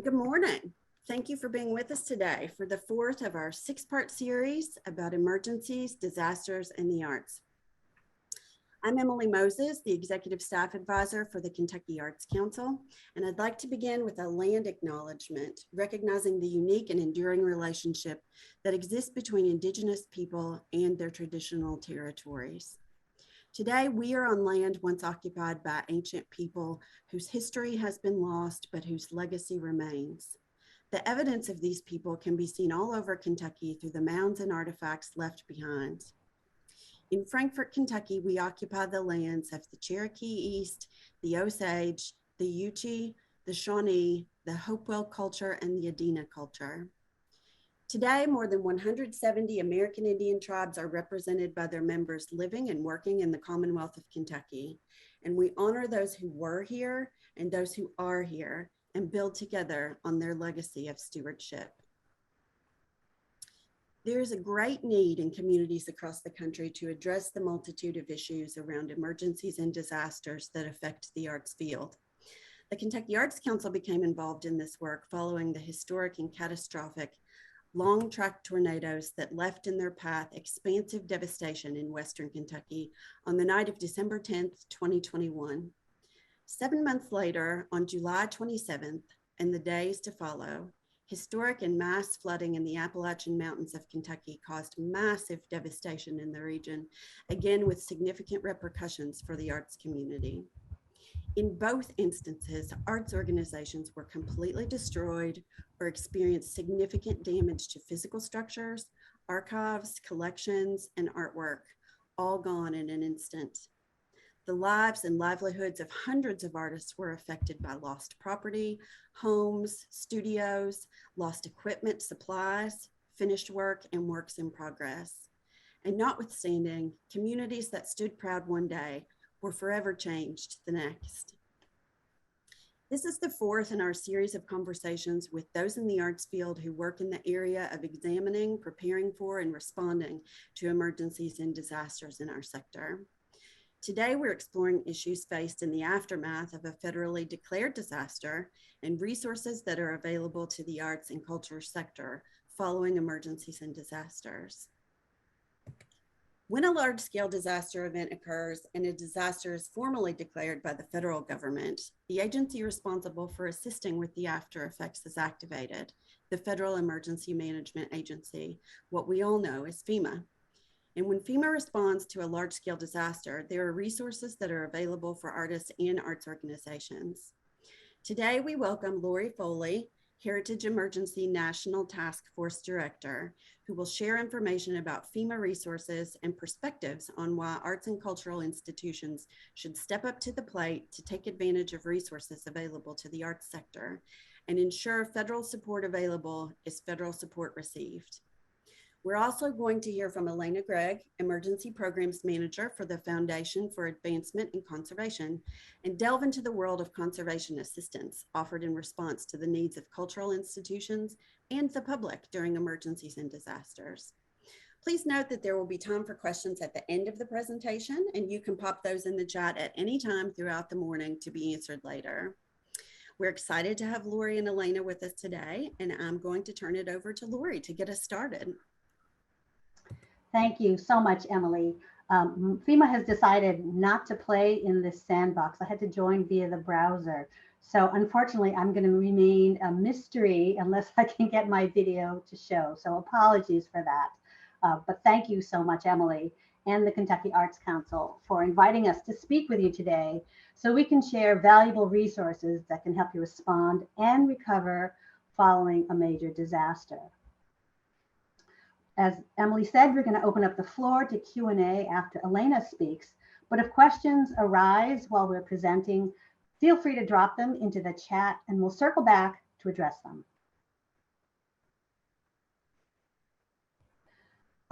Good morning. Thank you for being with us today for the fourth of our six-part series about emergencies, disasters, and the arts. I'm Emily Moses, the Executive Staff Advisor for the Kentucky Arts Council, and I'd like to begin with a land acknowledgement, recognizing the unique and enduring relationship that exists between Indigenous people and their traditional territories. Today, we are on land once occupied by ancient people whose history has been lost, but whose legacy remains. The evidence of these people can be seen all over Kentucky through the mounds and artifacts left behind. In Frankfort, Kentucky, we occupy the lands of the Cherokee East, the Osage, the Yuchi, the Shawnee, the Hopewell culture, and the Adena culture. Today, more than 170 American Indian tribes are represented by their members living and working in the Commonwealth of Kentucky. And we honor those who were here and those who are here and build together on their legacy of stewardship. There is a great need in communities across the country to address the multitude of issues around emergencies and disasters that affect the arts field. The Kentucky Arts Council became involved in this work following the historic and catastrophic long-track tornadoes that left in their path expansive devastation in Western Kentucky on the night of December 10th, 2021. 7 months later, on July 27th, and the days to follow, historic and mass flooding in the Appalachian Mountains of Kentucky caused massive devastation in the region, again with significant repercussions for the arts community. In both instances, arts organizations were completely destroyed or experienced significant damage to physical structures, archives, collections, and artwork, all gone in an instant. The lives and livelihoods of hundreds of artists were affected by lost property, homes, studios, lost equipment, supplies, finished work, and works in progress. And notwithstanding, communities that stood proud one day were forever changed the next. This is the fourth in our series of conversations with those in the arts field who work in the area of examining, preparing for, and responding to emergencies and disasters in our sector. Today, we're exploring issues faced in the aftermath of a federally declared disaster and resources that are available to the arts and culture sector following emergencies and disasters. When a large-scale disaster event occurs and a disaster is formally declared by the federal government, the agency responsible for assisting with the after effects is activated, the Federal Emergency Management Agency, what we all know as FEMA. And when FEMA responds to a large-scale disaster, there are resources that are available for artists and arts organizations. Today, we welcome Lori Foley, Heritage Emergency National Task Force Director, who will share information about FEMA resources and perspectives on why arts and cultural institutions should step up to the plate to take advantage of resources available to the arts sector and ensure federal support available is federal support received. We're also going to hear from Elaina Gregg, Emergency Programs Manager for the Foundation for Advancement in Conservation, and delve into the world of conservation assistance offered in response to the needs of cultural institutions and the public during emergencies and disasters. Please note that there will be time for questions at the end of the presentation, and you can pop those in the chat at any time throughout the morning to be answered later. We're excited to have Lori and Elaina with us today, and I'm going to turn it over to Lori to get us started. Thank you so much, Emily. FEMA has decided not to play in this sandbox. I had to join via the browser. So unfortunately, I'm going to remain a mystery unless I can get my video to show. So apologies for that. But thank you so much, Emily, and the Kentucky Arts Council for inviting us to speak with you today so we can share valuable resources that can help you respond and recover following a major disaster. As Emily said, we're going to open up the floor to Q&A after Elaina speaks, but if questions arise while we're presenting, feel free to drop them into the chat and we'll circle back to address them.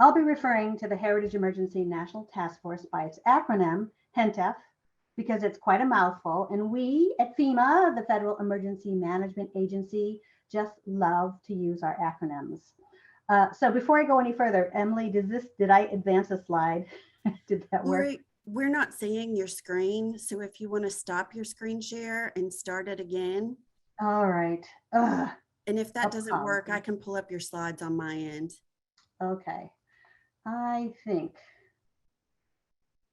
I'll be referring to the Heritage Emergency National Task Force by its acronym, HENTF, because it's quite a mouthful, and we at FEMA, the Federal Emergency Management Agency, just love to use our acronyms. So before I go any further, Emily, did I advance a slide? Did that work? Lori, we're not seeing your screen. So if you want to stop your screen share and start it again, All right. Ugh, And if that doesn't work, I apologies. can pull up your slides on my end. Okay. I think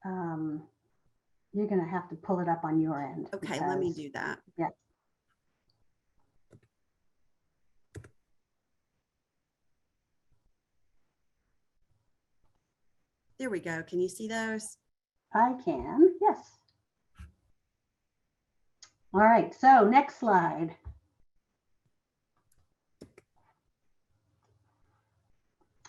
um, you're going to have to pull it up on your end Okay, let me because, do that. yeah. There we go. Can you see those? I can, yes. All right, so next slide.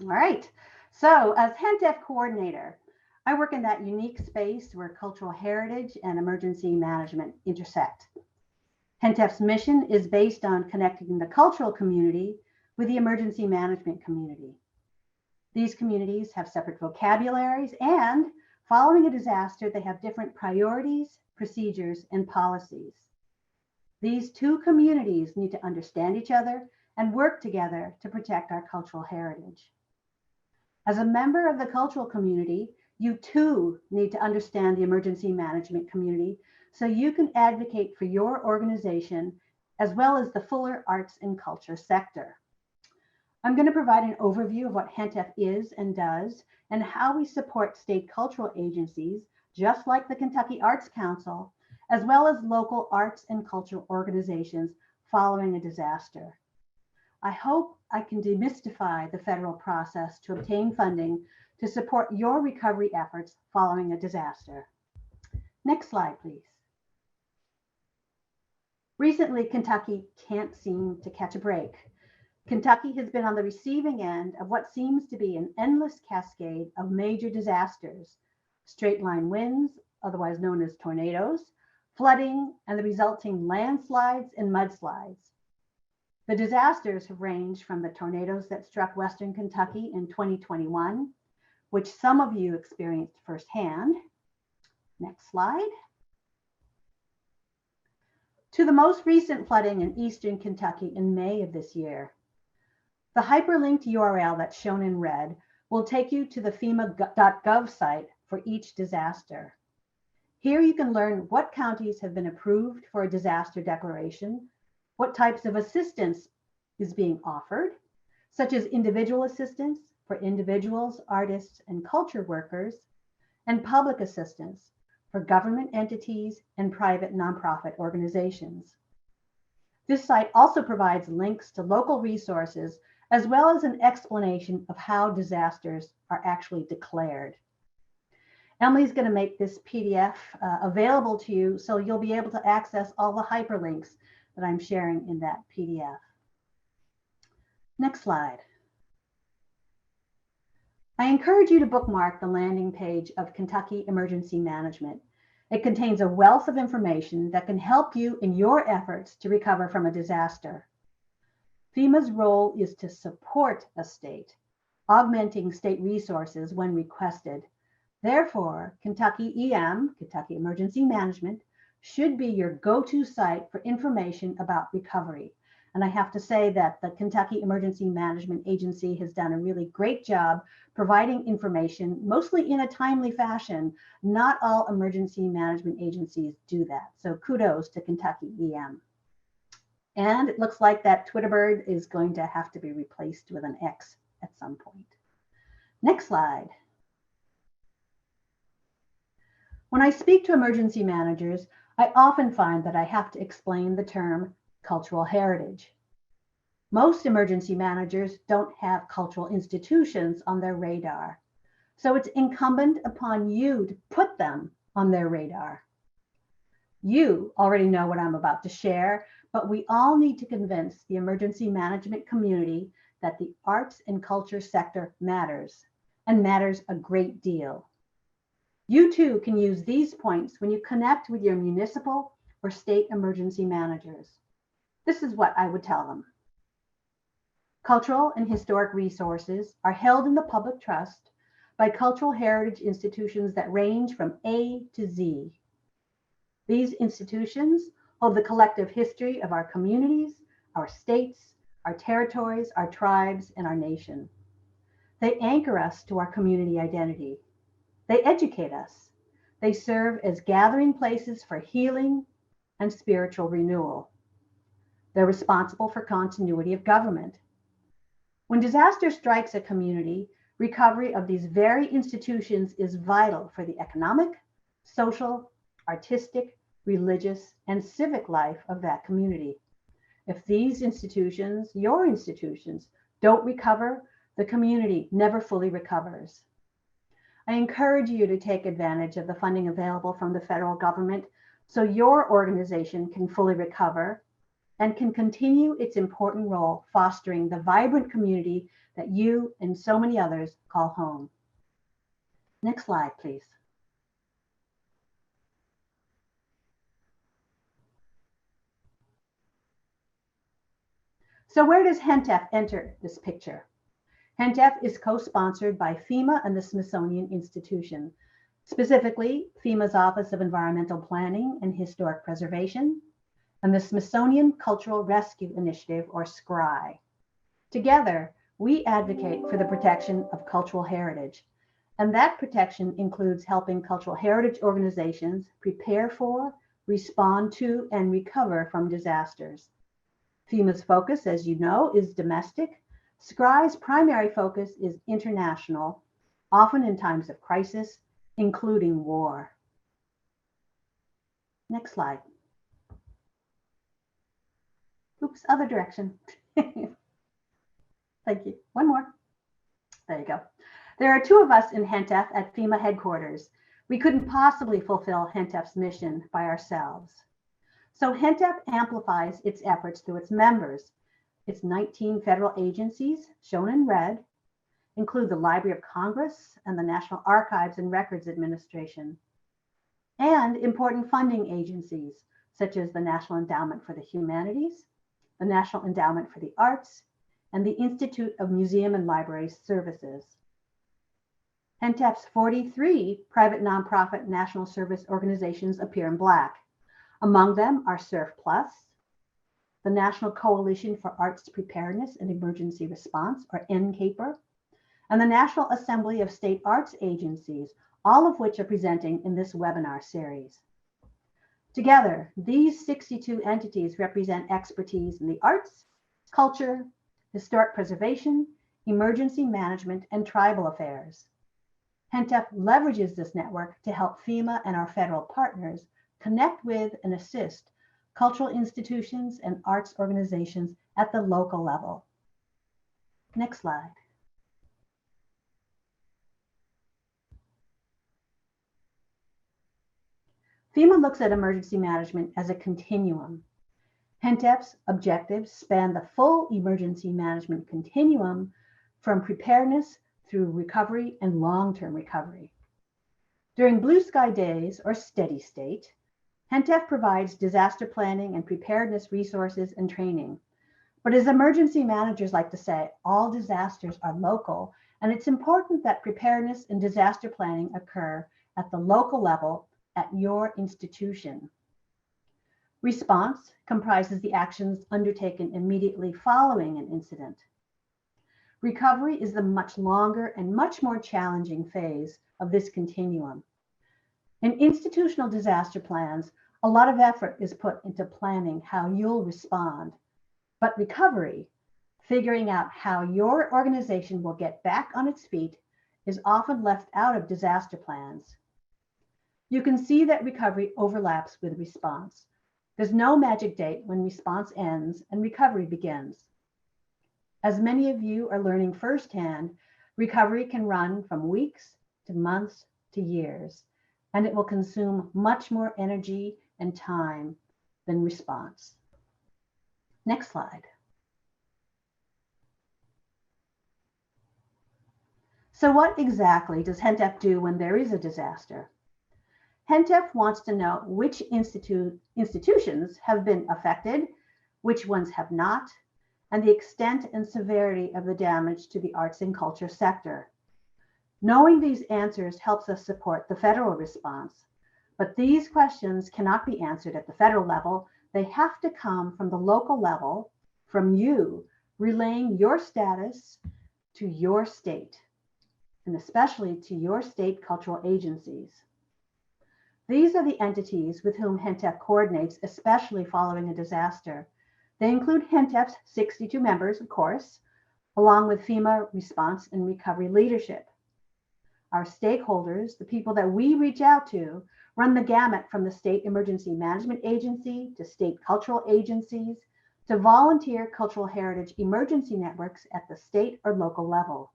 All right, so as HENTF coordinator, I work in that unique space where cultural heritage and emergency management intersect. HENTF's mission is based on connecting the cultural community with the emergency management community. These communities have separate vocabularies, and following a disaster, they have different priorities, procedures, and policies. These two communities need to understand each other and work together to protect our cultural heritage. As a member of the cultural community, you too need to understand the emergency management community so you can advocate for your organization as well as the fuller arts and culture sector. I'm going to provide an overview of what HENTF is and does and how we support state cultural agencies, just like the Kentucky Arts Council, as well as local arts and cultural organizations following a disaster. I hope I can demystify the federal process to obtain funding to support your recovery efforts following a disaster. Next slide, please. Recently, Kentucky can't seem to catch a break. Kentucky has been on the receiving end of what seems to be an endless cascade of major disasters, straight line winds, otherwise known as tornadoes, flooding, and the resulting landslides and mudslides. The disasters have ranged from the tornadoes that struck Western Kentucky in 2021, which some of you experienced firsthand. Next slide. To the most recent flooding in Eastern Kentucky in May of this year. The hyperlinked URL that's shown in red will take you to the FEMA.gov site for each disaster. Here you can learn what counties have been approved for a disaster declaration, what types of assistance is being offered, such as individual assistance for individuals, artists, and culture workers, and public assistance for government entities and private nonprofit organizations. This site also provides links to local resources as well as an explanation of how disasters are actually declared. Emily's going to make this PDF available to you so you'll be able to access all the hyperlinks that I'm sharing in that PDF. Next slide. I encourage you to bookmark the landing page of Kentucky Emergency Management. It contains a wealth of information that can help you in your efforts to recover from a disaster. FEMA's role is to support a state, augmenting state resources when requested. Therefore, Kentucky EM, Kentucky Emergency Management, should be your go-to site for information about recovery. And I have to say that the Kentucky Emergency Management Agency has done a really great job providing information, mostly in a timely fashion. Not all emergency management agencies do that. So kudos to Kentucky EM. And it looks like that Twitter bird is going to have to be replaced with an X at some point. Next slide. When I speak to emergency managers, I often find that I have to explain the term cultural heritage. Most emergency managers don't have cultural institutions on their radar, so it's incumbent upon you to put them on their radar. You already know what I'm about to share, but we all need to convince the emergency management community that the arts and culture sector matters, and matters a great deal. You too can use these points when you connect with your municipal or state emergency managers. This is what I would tell them. Cultural and historic resources are held in the public trust by cultural heritage institutions that range from A to Z. These institutions hold the collective history of our communities, our states, our territories, our tribes, and our nation. They anchor us to our community identity. They educate us. They serve as gathering places for healing and spiritual renewal. They're responsible for continuity of government. When disaster strikes a community, recovery of these very institutions is vital for the economic, social, artistic, religious, and civic life of that community. If these institutions, your institutions, don't recover, the community never fully recovers. I encourage you to take advantage of the funding available from the federal government so your organization can fully recover and can continue its important role fostering the vibrant community that you and so many others call home. Next slide, please. So where does HENTEF enter this picture? HENTEF is co-sponsored by FEMA and the Smithsonian Institution, specifically FEMA's Office of Environmental Planning and Historic Preservation, and the Smithsonian Cultural Rescue Initiative, or SCRI. Together, we advocate for the protection of cultural heritage, and that protection includes helping cultural heritage organizations prepare for, respond to, and recover from disasters. FEMA's focus, as you know, is domestic. SCRI's primary focus is international, often in times of crisis, including war. Next slide. Oops, other direction. Thank you. One more. There you go. There are two of us in HENTEF at FEMA headquarters. We couldn't possibly fulfill HENTEF's mission by ourselves. So HENTEF amplifies its efforts through its members. Its 19 federal agencies, shown in red, include the Library of Congress and the National Archives and Records Administration, and important funding agencies, such as the National Endowment for the Humanities, the National Endowment for the Arts, and the Institute of Museum and Library Services. HENTEF's 43 private nonprofit national service organizations appear in black. Among them are SURF Plus, the National Coalition for Arts Preparedness and Emergency Response, or NCAPER, and the National Assembly of State Arts Agencies, all of which are presenting in this webinar series. Together, these 62 entities represent expertise in the arts, culture, historic preservation, emergency management, and tribal affairs. HENTEF leverages this network to help FEMA and our federal partners connect with and assist cultural institutions and arts organizations at the local level. Next slide. FEMA looks at emergency management as a continuum. HENTEF's objectives span the full emergency management continuum from preparedness through recovery and long-term recovery. During blue sky days or steady state, HENTEF provides disaster planning and preparedness resources and training. But as emergency managers like to say, all disasters are local, and it's important that preparedness and disaster planning occur at the local level at your institution. Response comprises the actions undertaken immediately following an incident. Recovery is the much longer and much more challenging phase of this continuum. In institutional disaster plans, a lot of effort is put into planning how you'll respond. But recovery, figuring out how your organization will get back on its feet, is often left out of disaster plans. You can see that recovery overlaps with response. There's no magic date when response ends and recovery begins. As many of you are learning firsthand, recovery can run from weeks to months to years, and it will consume much more energy and time than response. Next slide. So what exactly does HENTEF do when there is a disaster? HENTEF wants to know which institutions have been affected, which ones have not, and the extent and severity of the damage to the arts and culture sector. Knowing these answers helps us support the federal response, but these questions cannot be answered at the federal level. They have to come from the local level, from you, relaying your status to your state, and especially to your state cultural agencies. These are the entities with whom HENTEF coordinates, especially following a disaster. They include HENTEF's 62 members, of course, along with FEMA response and recovery leadership. Our stakeholders, the people that we reach out to, run the gamut from the State Emergency Management Agency to state cultural agencies to volunteer cultural heritage emergency networks at the state or local level.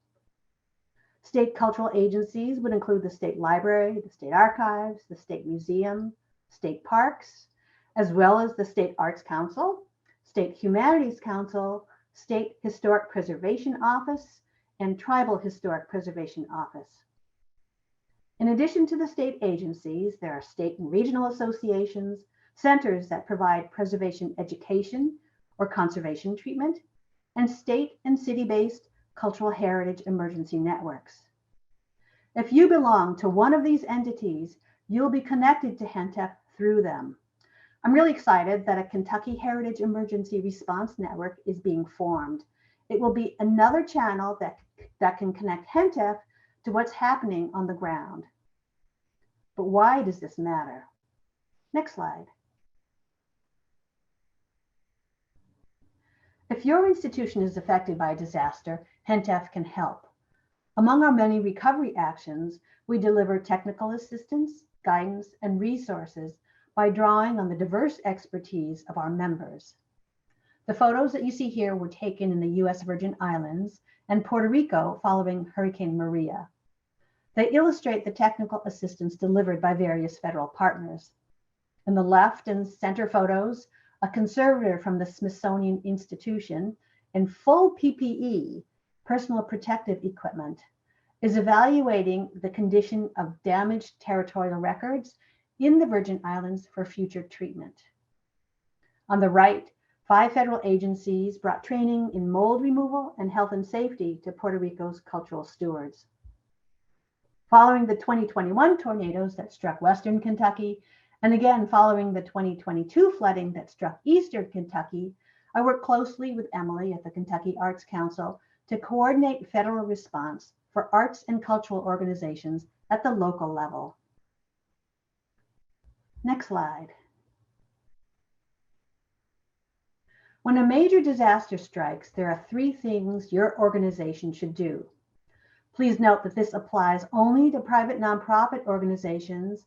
State cultural agencies would include the State Library, the State Archives, the State Museum, state parks, as well as the State Arts Council, State Humanities Council, State Historic Preservation Office, and Tribal Historic Preservation Office. In addition to the state agencies, there are state and regional associations, centers that provide preservation education or conservation treatment, and state and city-based cultural heritage emergency networks. If you belong to one of these entities, you'll be connected to HENTEF through them. I'm really excited that a Kentucky Heritage Emergency Response Network is being formed. It will be another channel that can connect HENTEF to what's happening on the ground. But why does this matter? Next slide. If your institution is affected by a disaster, HENTEF can help. Among our many recovery actions, we deliver technical assistance, guidance, and resources by drawing on the diverse expertise of our members. The photos that you see here were taken in the U.S. Virgin Islands and Puerto Rico following Hurricane Maria. They illustrate the technical assistance delivered by various federal partners. In the left and center photos, a conservator from the Smithsonian Institution in full PPE, personal protective equipment, is evaluating the condition of damaged territorial records in the Virgin Islands for future treatment. On the right, 5 federal agencies brought training in mold removal and health and safety to Puerto Rico's cultural stewards. Following the 2021 tornadoes that struck Western Kentucky, and again following the 2022 flooding that struck Eastern Kentucky, I worked closely with Emily at the Kentucky Arts Council to coordinate federal response for arts and cultural organizations at the local level. Next slide. When a major disaster strikes, there are 3 things your organization should do. Please note that this applies only to private nonprofit organizations,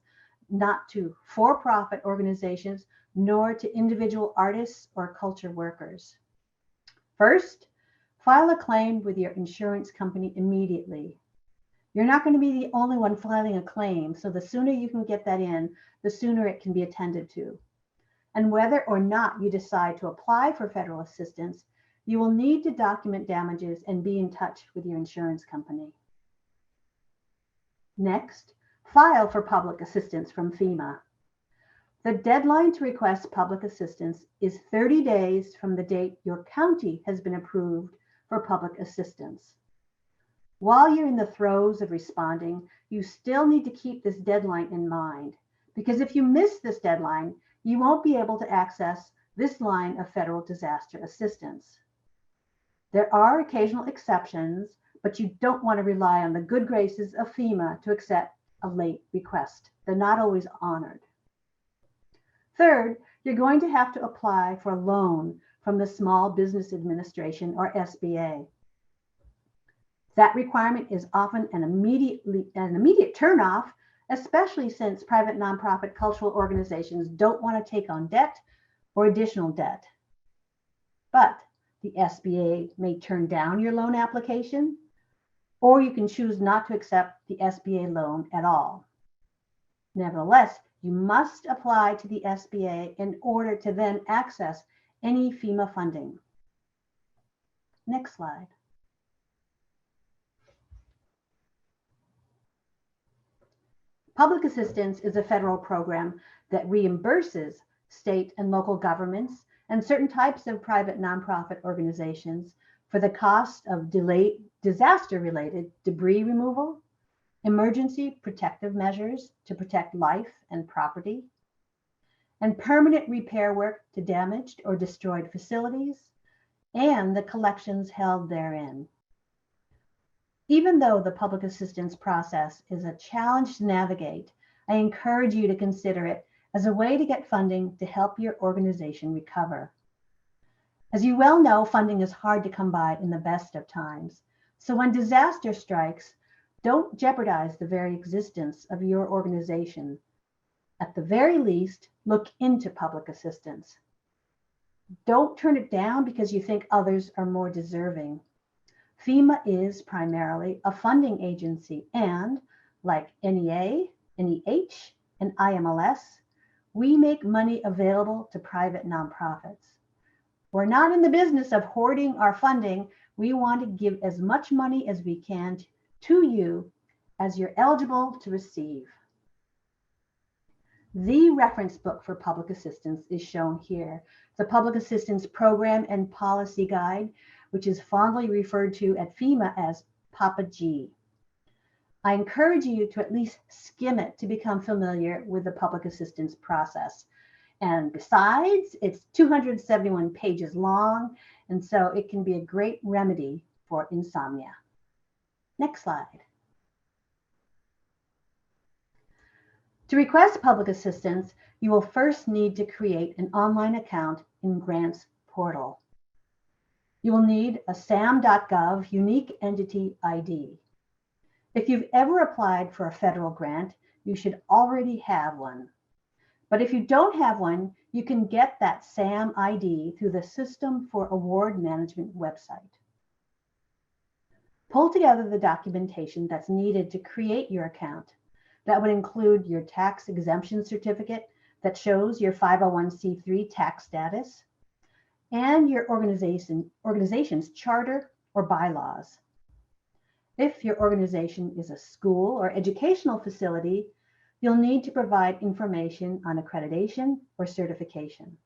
not to for-profit organizations, nor to individual artists or culture workers. First, file a claim with your insurance company immediately. You're not going to be the only one filing a claim, so the sooner you can get that in, the sooner it can be attended to. And whether or not you decide to apply for federal assistance, you will need to document damages and be in touch with your insurance company. Next, file for public assistance from FEMA. The deadline to request public assistance is 30 days from the date your county has been approved for public assistance. While you're in the throes of responding, you still need to keep this deadline in mind, because if you miss this deadline, you won't be able to access this line of federal disaster assistance. There are occasional exceptions, but you don't want to rely on the good graces of FEMA to accept a late request. They're not always honored. Third, you're going to have to apply for a loan from the Small Business Administration, or SBA. That requirement is often an immediate turnoff, especially since private nonprofit cultural organizations don't want to take on debt or additional debt. But the SBA may turn down your loan application, or you can choose not to accept the SBA loan at all. Nevertheless, you must apply to the SBA in order to then access any FEMA funding. Next slide. Public assistance is a federal program that reimburses state and local governments and certain types of private nonprofit organizations for the cost of disaster-related debris removal, emergency protective measures to protect life and property, and permanent repair work to damaged or destroyed facilities, and the collections held therein. Even though the public assistance process is a challenge to navigate, I encourage you to consider it as a way to get funding to help your organization recover. As you well know, funding is hard to come by in the best of times. So when disaster strikes, don't jeopardize the very existence of your organization. At the very least, look into public assistance. Don't turn it down because you think others are more deserving. FEMA is primarily a funding agency, and like NEA, NEH, and IMLS, we make money available to private nonprofits. We're not in the business of hoarding our funding. We want to give as much money as we can to you as you're eligible to receive. The reference book for public assistance is shown here. The Public Assistance Program and Policy Guide, which is fondly referred to at FEMA as Papa G. I encourage you to at least skim it to become familiar with the public assistance process. And besides, it's 271 pages long, and so it can be a great remedy for insomnia. Next slide. To request public assistance, you will first need to create an online account in Grants Portal. You will need a sam.gov unique entity ID. If you've ever applied for a federal grant, you should already have one. But if you don't have one, you can get that SAM ID through the System for Award Management website. Pull together the documentation that's needed to create your account. That would include your tax exemption certificate that shows your 501c3 tax status and your organization's charter or bylaws. If your organization is a school or educational facility, you'll need to provide information on accreditation or certification.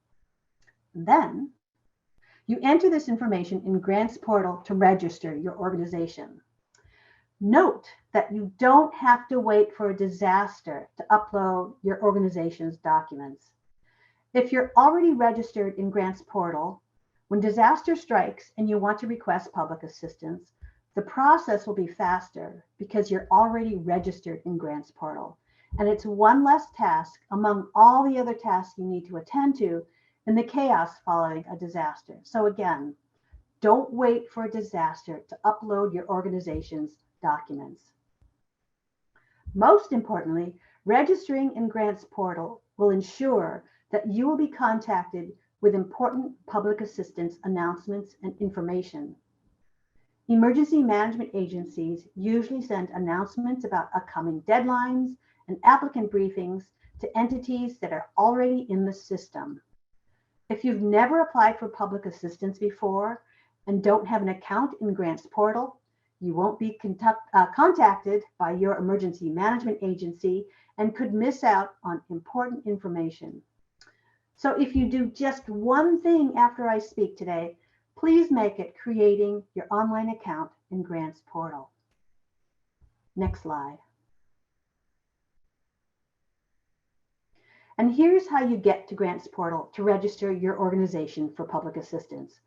Then, you enter this information in Grants Portal to register your organization. Note that you don't have to wait for a disaster to upload your organization's documents. If you're already registered in Grants Portal, when disaster strikes and you want to request public assistance, the process will be faster because you're already registered in Grants Portal. And it's one less task among all the other tasks you need to attend to in the chaos following a disaster. So again, don't wait for a disaster to upload your organization's documents. Most importantly, registering in Grants Portal will ensure that you will be contacted with important public assistance announcements and information. Emergency management agencies usually send announcements about upcoming deadlines and applicant briefings to entities that are already in the system. If you've never applied for public assistance before and don't have an account in Grants Portal, you won't be contacted by your emergency management agency and could miss out on important information. So if you do just one thing after I speak today, please make it creating your online account in Grants Portal. Next slide. And here's how you get to Grants Portal to register your organization for public assistance.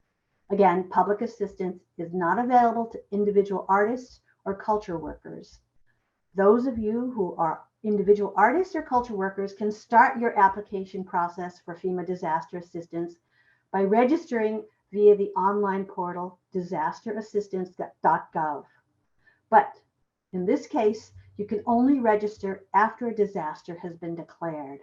Again, public assistance is not available to individual artists or culture workers. Those of you who are individual artists or culture workers can start your application process for FEMA disaster assistance by registering via the online portal disasterassistance.gov. But in this case, you can only register after a disaster has been declared.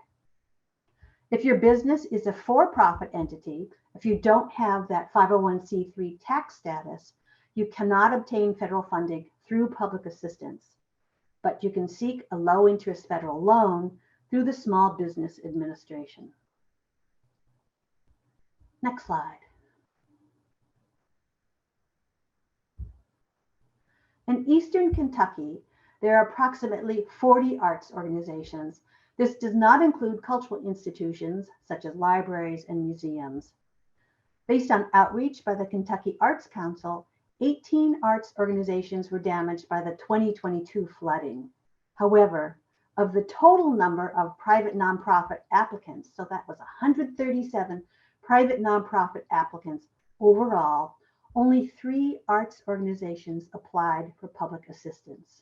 If your business is a for-profit entity, if you don't have that 501c3 tax status, you cannot obtain federal funding through public assistance, but you can seek a low-interest federal loan through the Small Business Administration. Next slide. In Eastern Kentucky, there are approximately 40 arts organizations. This does not include cultural institutions such as libraries and museums. Based on outreach by the Kentucky Arts Council, 18 arts organizations were damaged by the 2022 flooding. However, of the total number of private nonprofit applicants, so that was 137 private nonprofit applicants overall, only 3 arts organizations applied for public assistance.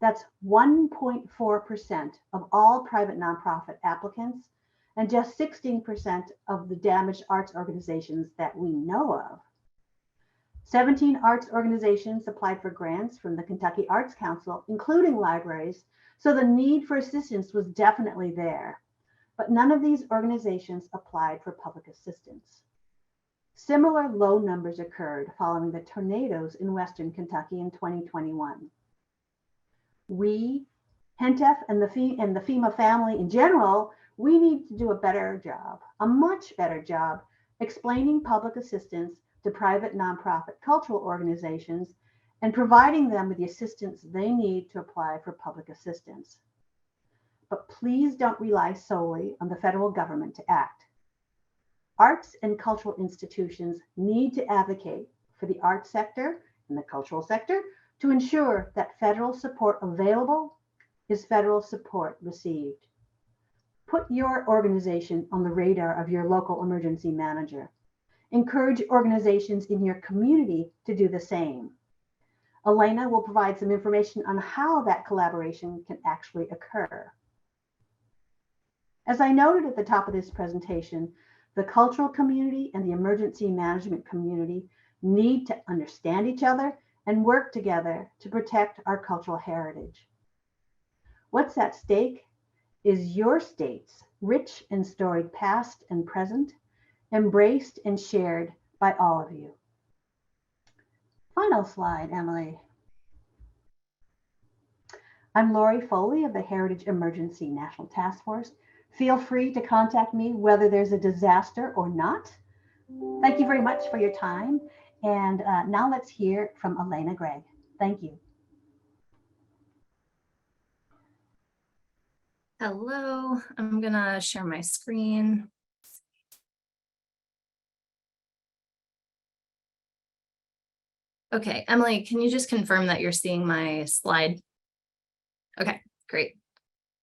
That's 1.4% of all private nonprofit applicants and just 16% of the damaged arts organizations that we know of. 17 arts organizations applied for grants from the Kentucky Arts Council, including libraries, so the need for assistance was definitely there. But none of these organizations applied for public assistance. Similar low numbers occurred following the tornadoes in Western Kentucky in 2021. We, HENTEF, and the FEMA family in general, we need to do a better job, a much better job, explaining public assistance to private nonprofit cultural organizations and providing them with the assistance they need to apply for public assistance. But please don't rely solely on the federal government to act. Arts and cultural institutions need to advocate for the arts sector and the cultural sector to ensure that federal support available is federal support received. Put your organization on the radar of your local emergency manager. Encourage organizations in your community to do the same. Elaina will provide some information on how that collaboration can actually occur. As I noted at the top of this presentation, the cultural community and the emergency management community need to understand each other and work together to protect our cultural heritage. What's at stake is your state's rich and storied past and present, embraced and shared by all of you. Final slide, Emily. I'm Lori Foley of the Heritage Emergency National Task Force. Feel free to contact me whether there's a disaster or not. Thank you very much for your time. And now let's hear from Elaina Gregg. Thank you. Hello, I'm gonna share my screen. Okay, Emily, can you just confirm that you're seeing my slide? Okay, great.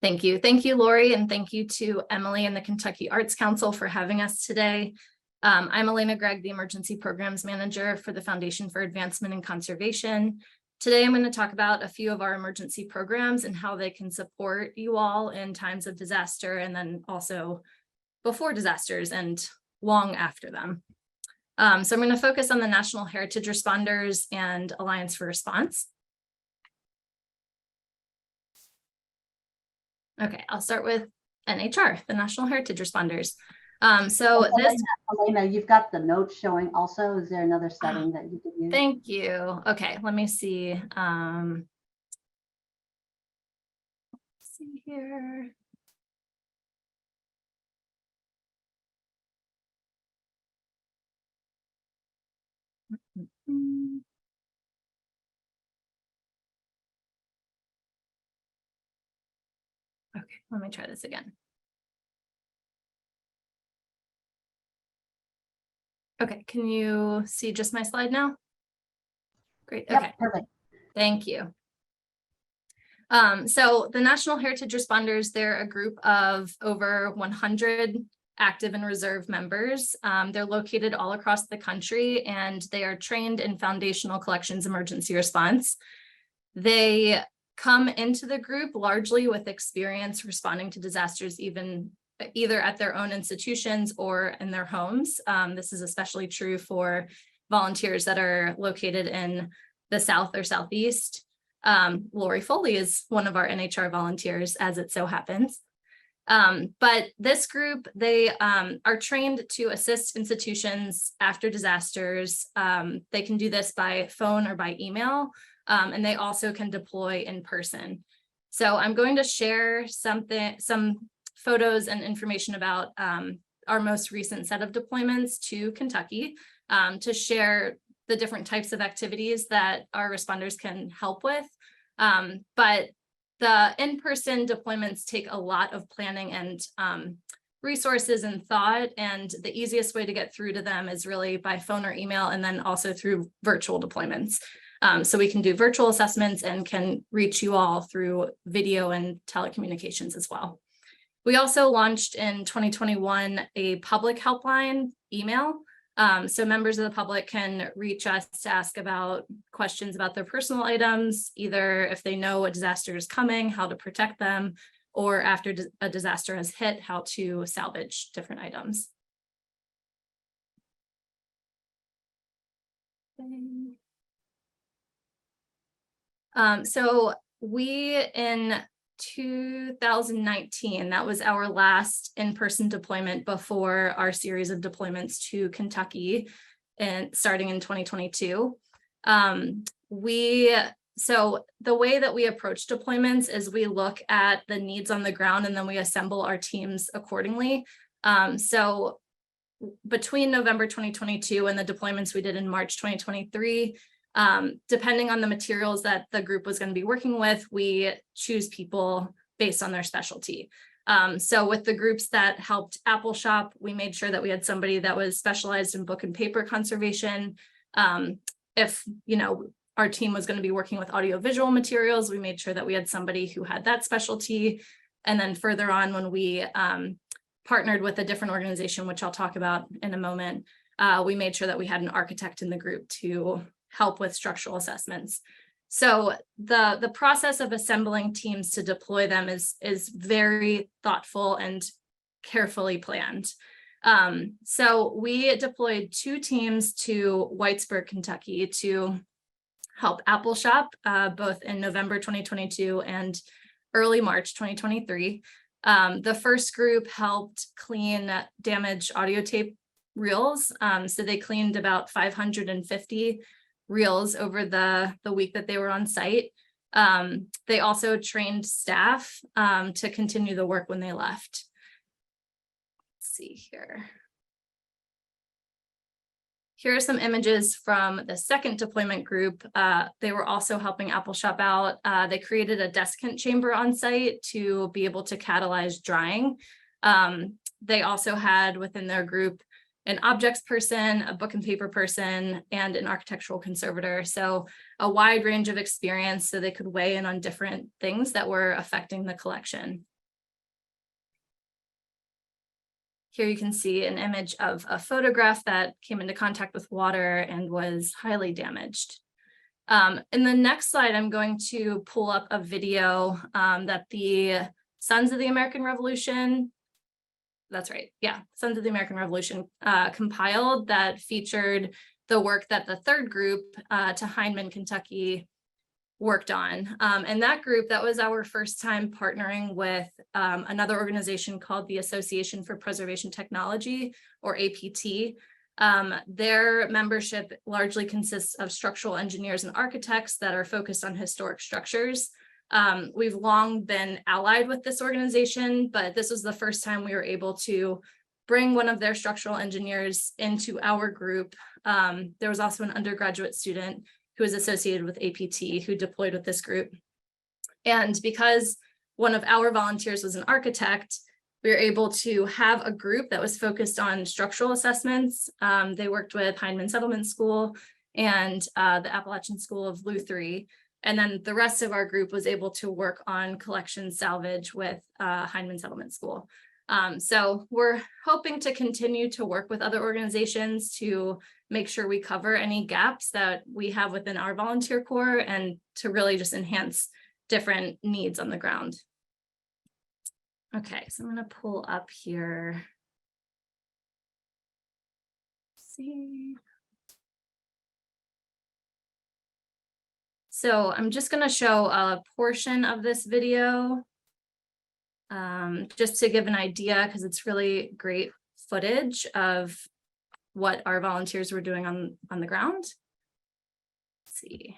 Thank you. Thank you, Lori, and thank you to Emily and the Kentucky Arts Council for having us today. I'm Elaina Gregg, the Emergency Programs Manager for the Foundation for Advancement and Conservation. Today, I'm going to talk about a few of our emergency programs and how they can support you all in times of disaster and then also before disasters and long after them. So I'm going to focus on the National Heritage Responders and Alliance for Response. Okay, I'll start with NHR, the National Heritage Responders. Elaina, you've got the notes showing also. Is there another setting that you could use? Thank you. Okay, let me see. Let's see here. Okay, let me try this again. Okay, can you see just my slide now? Great, okay. Yep, perfect. Thank you. So the National Heritage Responders, they're a group of over 100 active and reserve members. They're located all across the country and they are trained in foundational collections emergency response. They come into the group largely with experience responding to disasters either at their own institutions or in their homes. This is especially true for volunteers that are located in the South or Southeast. Lori Foley is one of our NHR volunteers, as it so happens. But this group, they are trained to assist institutions after disasters. They can do this by phone or by email, and they also can deploy in person. So I'm going to share some photos and information about our most recent set of deployments to Kentucky to share the different types of activities that our responders can help with. But the in-person deployments take a lot of planning and resources and thought, and the easiest way to get through to them is really by phone or email, and then also through virtual deployments. So we can do virtual assessments and can reach you all through video and telecommunications as well. We also launched in 2021 a public helpline email. So members of the public can reach us to ask about questions about their personal items, either if they know a disaster is coming, how to protect them, or after a disaster has hit, how to salvage different items. So we, in 2019, that was our last in-person deployment before our series of deployments to Kentucky and starting in 2022. So the way that we approach deployments is we look at the needs on the ground and then we assemble our teams accordingly. So between November 2022 and the deployments we did in March 2023, depending on the materials that the group was going to be working with, we choose people based on their specialty. So with the groups that helped Apple Shop, we made sure that we had somebody that was specialized in book and paper conservation. If, our team was going to be working with audiovisual materials, we made sure that we had somebody who had that specialty. And then further on, when we partnered with a different organization, which I'll talk about in a moment, we made sure that we had an architect in the group to help with structural assessments. So the process of assembling teams to deploy them is very thoughtful and carefully planned. So we deployed 2 teams to Whitesburg, Kentucky to help Apple Shop, both in November 2022 and early March 2023. The first group helped clean damaged audio tape reels. So they cleaned about 550 reels over the week that they were on site. They also trained staff to continue the work when they left. Let's see here. Here are some images from the second deployment group. They were also helping Apple Shop out. They created a desiccant chamber on site to be able to catalyze drying. They also had within their group an objects person, a book and paper person, and an architectural conservator. So a wide range of experience so they could weigh in on different things that were affecting the collection. Here you can see an image of a photograph that came into contact with water and was highly damaged. In the next slide, I'm going to pull up a video that the Sons of the American Revolution, that's right, yeah, Sons of the American Revolution compiled that featured the work that the third group to Hindman, Kentucky worked on. And that group, that was our first time partnering with another organization called the Association for Preservation Technology, or APT. Their membership largely consists of structural engineers and architects that are focused on historic structures. We've long been allied with this organization, but this was the first time we were able to bring one of their structural engineers into our group. There was also an undergraduate student who is associated with APT who deployed with this group. And because one of our volunteers was an architect, we were able to have a group that was focused on structural assessments. They worked with Hindman Settlement School and the Appalachian School of Luthery. And then the rest of our group was able to work on collection salvage with Hindman Settlement School. So we're hoping to continue to work with other organizations to make sure we cover any gaps that we have within our volunteer corps and to really just enhance different needs on the ground. Okay, so I'm going to pull up here. Let's see. So I'm just going to show a portion of this video just to give an idea, because it's really great footage of what our volunteers were doing on the ground. Let's see.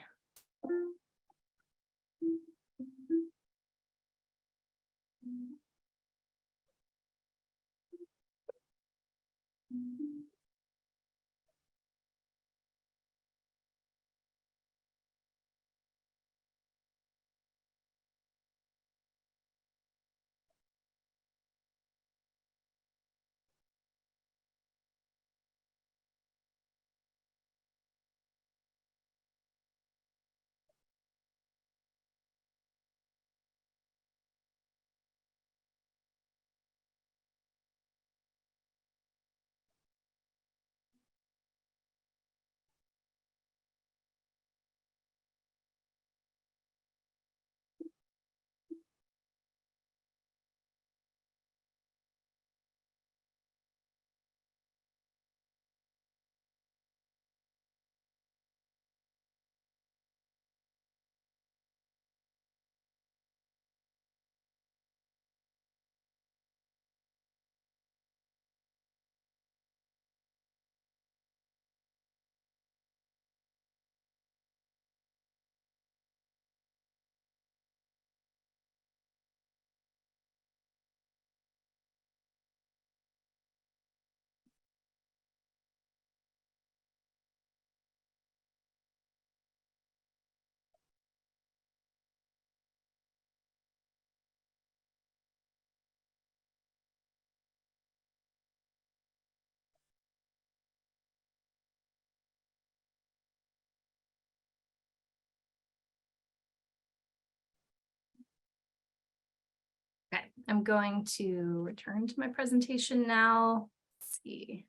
I'm going to return to my presentation now. Let's see.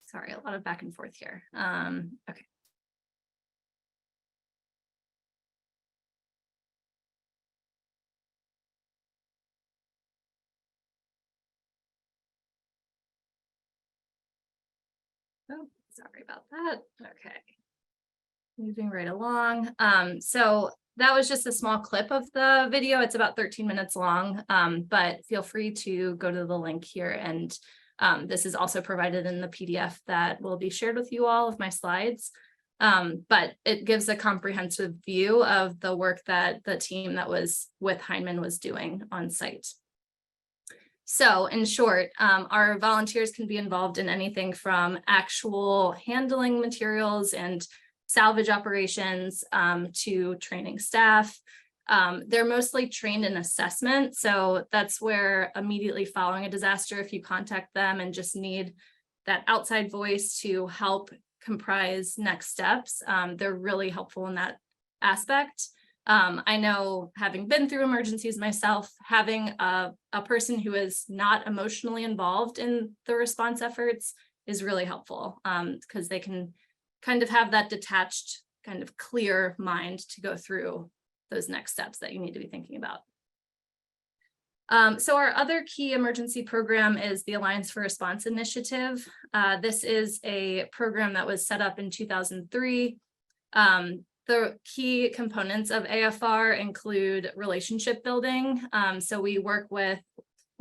Sorry, a lot of back and forth here. Okay. Oh, sorry about that. Okay. Moving right along. So that was just a small clip of the video. It's about 13 minutes long, but feel free to go to the link here. And this is also provided in the PDF that will be shared with you all of my slides. But it gives a comprehensive view of the work that the team that was with Heinemann was doing on site. So in short, our volunteers can be involved in anything from actual handling materials and salvage operations to training staff. They're mostly trained in assessment. So that's where immediately following a disaster, if you contact them and just need that outside voice to help comprise next steps, they're really helpful in that aspect. I know, having been through emergencies myself, having a person who is not emotionally involved in the response efforts is really helpful, because they can kind of have that detached, kind of clear mind to go through those next steps that you need to be thinking about. So our other key emergency program is the Alliance for Response Initiative. This is a program that was set up in 2003. The key components of AFR include relationship building. So we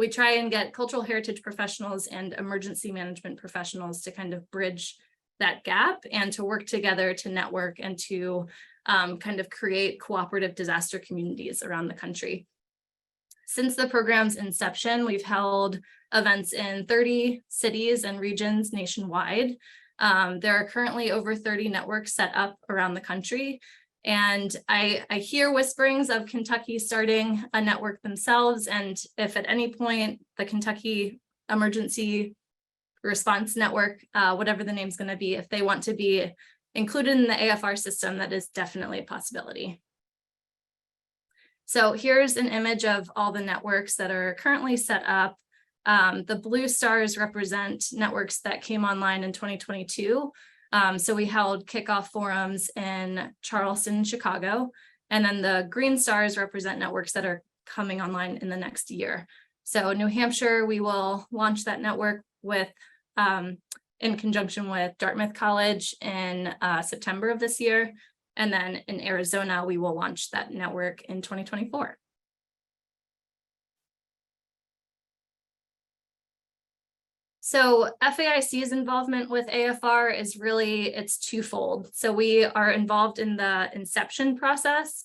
try and get cultural heritage professionals and emergency management professionals to kind of bridge that gap and to work together to network and to kind of create cooperative disaster communities around the country. Since the program's inception, we've held events in 30 cities and regions nationwide. There are currently over 30 networks set up around the country. And I hear whisperings of Kentucky starting a network themselves. And if at any point the Kentucky Emergency Response Network, whatever the name's going to be, if they want to be included in the AFR system, that is definitely a possibility. So here's an image of all the networks that are currently set up. The blue stars represent networks that came online in 2022. So we held kickoff forums in Charleston, Chicago, and then the green stars represent networks that are coming online in the next year. So New Hampshire, we will launch that network with, in conjunction with Dartmouth College in September of this year. And then in Arizona, we will launch that network in 2024. So FAIC's involvement with AFR is really, it's twofold. So we are involved in the inception process.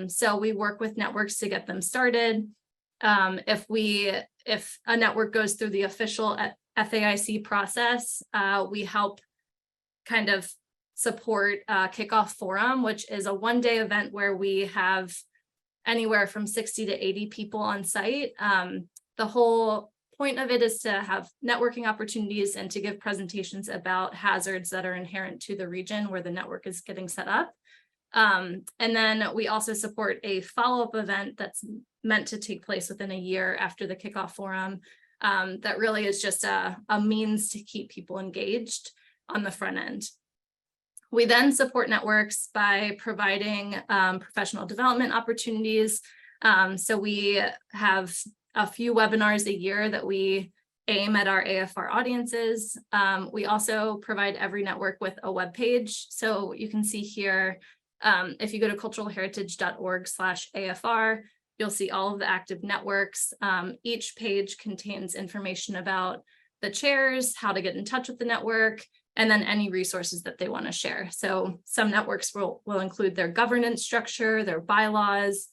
So we work with networks to get them started. If a network goes through the official FAIC process, we help kind of support Kickoff Forum, which is a one-day event where we have anywhere from 60 to 80 people on site. The whole point of it is to have networking opportunities and to give presentations about hazards that are inherent to the region where the network is getting set up. And then we also support a follow-up event that's meant to take place within a year after the Kickoff Forum. That really is just a means to keep people engaged on the front end. We then support networks by providing professional development opportunities. So we have a few webinars a year that we aim at our AFR audiences. We also provide every network with a web page. So you can see here, if you go to culturalheritage.org/AFR, you'll see all of the active networks. Each page contains information about the chairs, how to get in touch with the network, and then any resources that they want to share. So some networks will include their governance structure, their bylaws,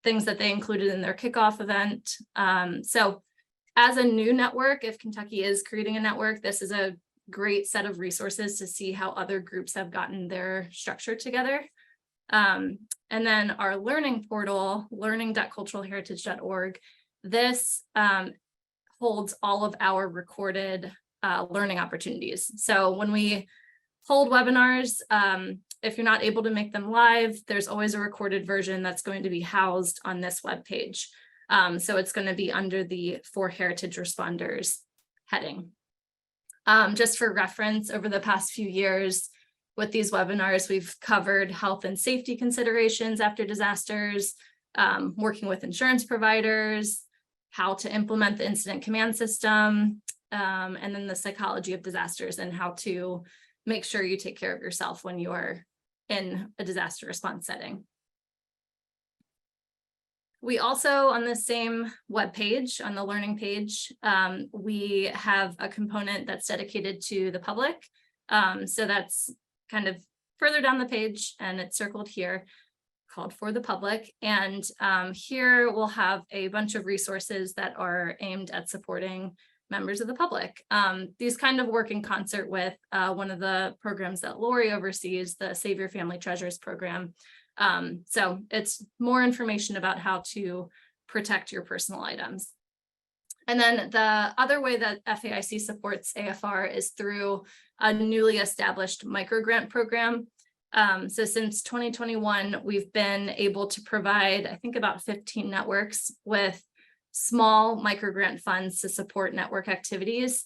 things that they included in their kickoff event. So as a new network, if Kentucky is creating a network, this is a great set of resources to see how other groups have gotten their structure together. And then our learning portal, learning.culturalheritage.org, this holds all of our recorded learning opportunities. So when we hold webinars, if you're not able to make them live, there's always a recorded version that's going to be housed on this webpage. So it's going to be under the For Heritage Responders heading. Just for reference, over the past few years with these webinars, we've covered health and safety considerations after disasters, working with insurance providers, how to implement the incident command system, and then the psychology of disasters and how to make sure you take care of yourself when you're in a disaster response setting. We also, on the same webpage, on the learning page, we have a component that's dedicated to the public. So that's kind of further down the page, and it's circled here, called For the Public. And here we'll have a bunch of resources that are aimed at supporting members of the public. These kind of work in concert with one of the programs that Lori oversees, the Save Your Family Treasures program. So it's more information about how to protect your personal items. And then the other way that FAIC supports AFR is through a newly established microgrant program. So since 2021, we've been able to provide, I think, about 15 networks with small microgrant funds to support network activities.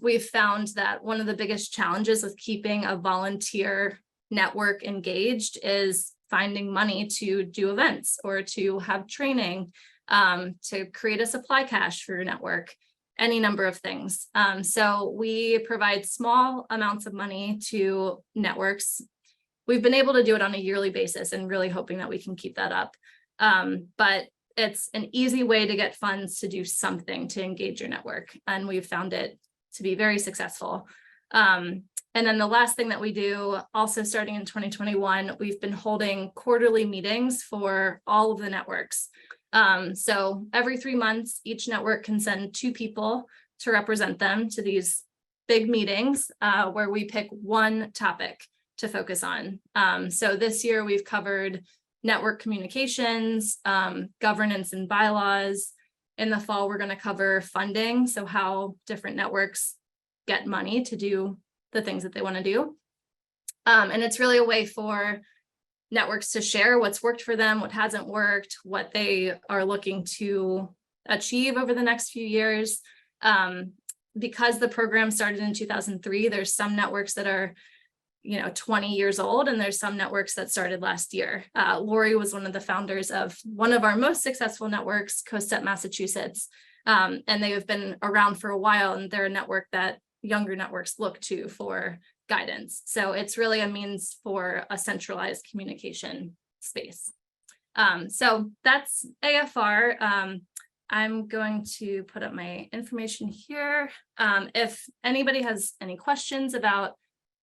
We've found that one of the biggest challenges with keeping a volunteer network engaged is finding money to do events or to have training, to create a supply cache for your network, any number of things. So we provide small amounts of money to networks. We've been able to do it on a yearly basis and really hoping that we can keep that up. But it's an easy way to get funds to do something to engage your network. And we've found it to be very successful. And then the last thing that we do, also starting in 2021, we've been holding quarterly meetings for all of the networks. So every 3 months, each network can send 2 people to represent them to these big meetings where we pick one topic to focus on. So this year we've covered network communications, governance and bylaws. In the fall, we're going to cover funding, so how different networks get money to do the things that they want to do. And it's really a way for networks to share what's worked for them, what hasn't worked, what they are looking to achieve over the next few years. Because the program started in 2003, there's some networks that are 20 years old, and there's some networks that started last year. Lori was one of the founders of one of our most successful networks, CoStep Massachusetts, and they have been around for a while, and they're a network that younger networks look to for guidance. So it's really a means for a centralized communication space. So that's AFR. I'm going to put up my information here. If anybody has any questions about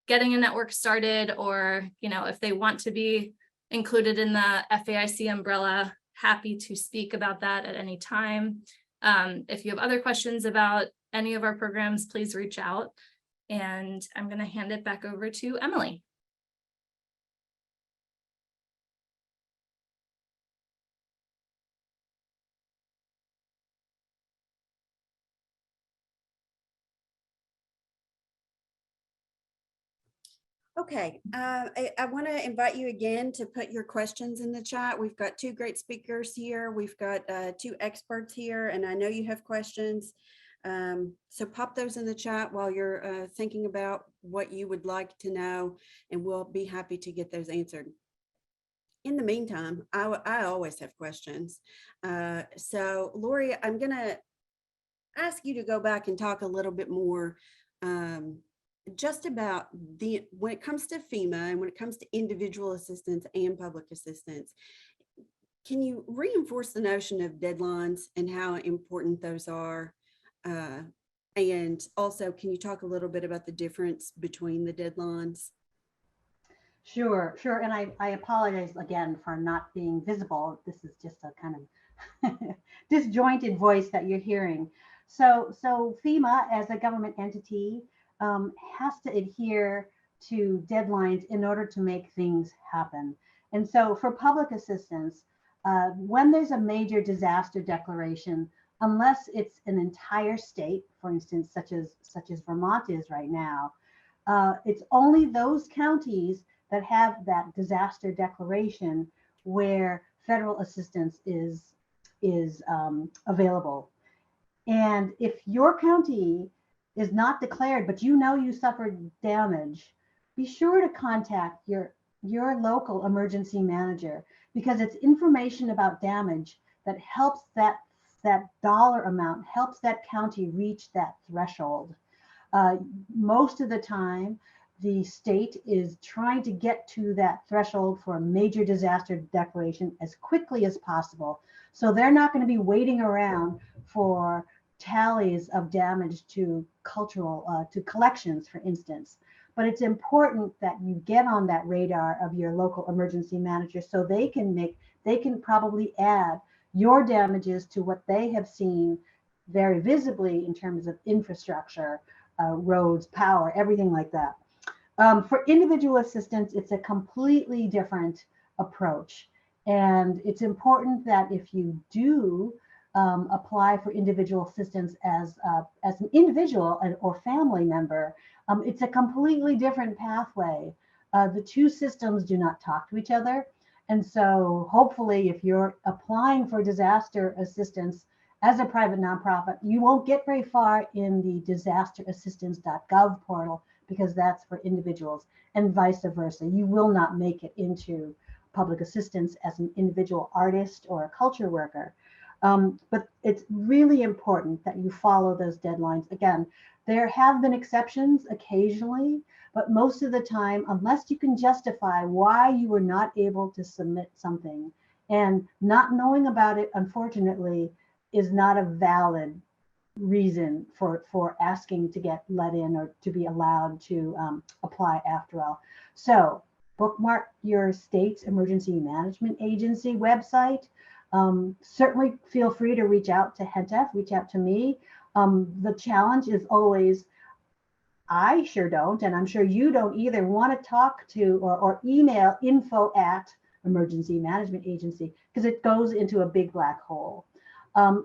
getting a network started, or if they want to be included in the FAIC umbrella, happy to speak about that at any time. If you have other questions about any of our programs, please reach out. And I'm going to hand it back over to Emily. Okay, I want to invite you again to put your questions in the chat. We've got 2 great speakers here. We've got 2 experts here, and I know you have questions. So pop those in the chat while you're thinking about what you would like to know, and we'll be happy to get those answered. In the meantime, I always have questions. So Lori, I'm going to ask you to go back and talk a little bit more just about when it comes to FEMA and when it comes to individual assistance and public assistance. Can you reinforce the notion of deadlines and how important those are? And also, can you talk a little bit about the difference between the deadlines? Sure. And I apologize again for not being visible. This is just a kind of disjointed voice that you're hearing. So FEMA, as a government entity, has to adhere to deadlines in order to make things happen. And so for public assistance, when there's a major disaster declaration, unless it's an entire state, for instance, such as Vermont is right now, it's only those counties that have that disaster declaration where federal assistance is available. And if your county is not declared, but you know you suffered damage, be sure to contact your local emergency manager, because it's information about damage that helps that dollar amount, helps that county reach that threshold. Most of the time, the state is trying to get to that threshold for a major disaster declaration as quickly as possible. So they're not going to be waiting around for tallies of damage to to collections, for instance. But it's important that you get on that radar of your local emergency manager, so they can probably add your damages to what they have seen very visibly in terms of infrastructure, roads, power, everything like that. For individual assistance, it's a completely different approach. And it's important that if you do apply for individual assistance as an individual or family member, it's a completely different pathway. The two systems do not talk to each other. And so hopefully, if you're applying for disaster assistance as a private nonprofit, you won't get very far in the disasterassistance.gov portal, because that's for individuals, and vice versa. You will not make it into public assistance as an individual artist or a culture worker. But it's really important that you follow those deadlines. Again, there have been exceptions occasionally, but most of the time, unless you can justify why you were not able to submit something, and not knowing about it, unfortunately, is not a valid reason for asking to get let in or to be allowed to apply after all. So bookmark your state's emergency management agency website. Certainly feel free to reach out to HENTF, reach out to me. The challenge is always, I sure don't, and I'm sure you don't either, want to talk to or email info@emergency management agency, because it goes into a big black hole.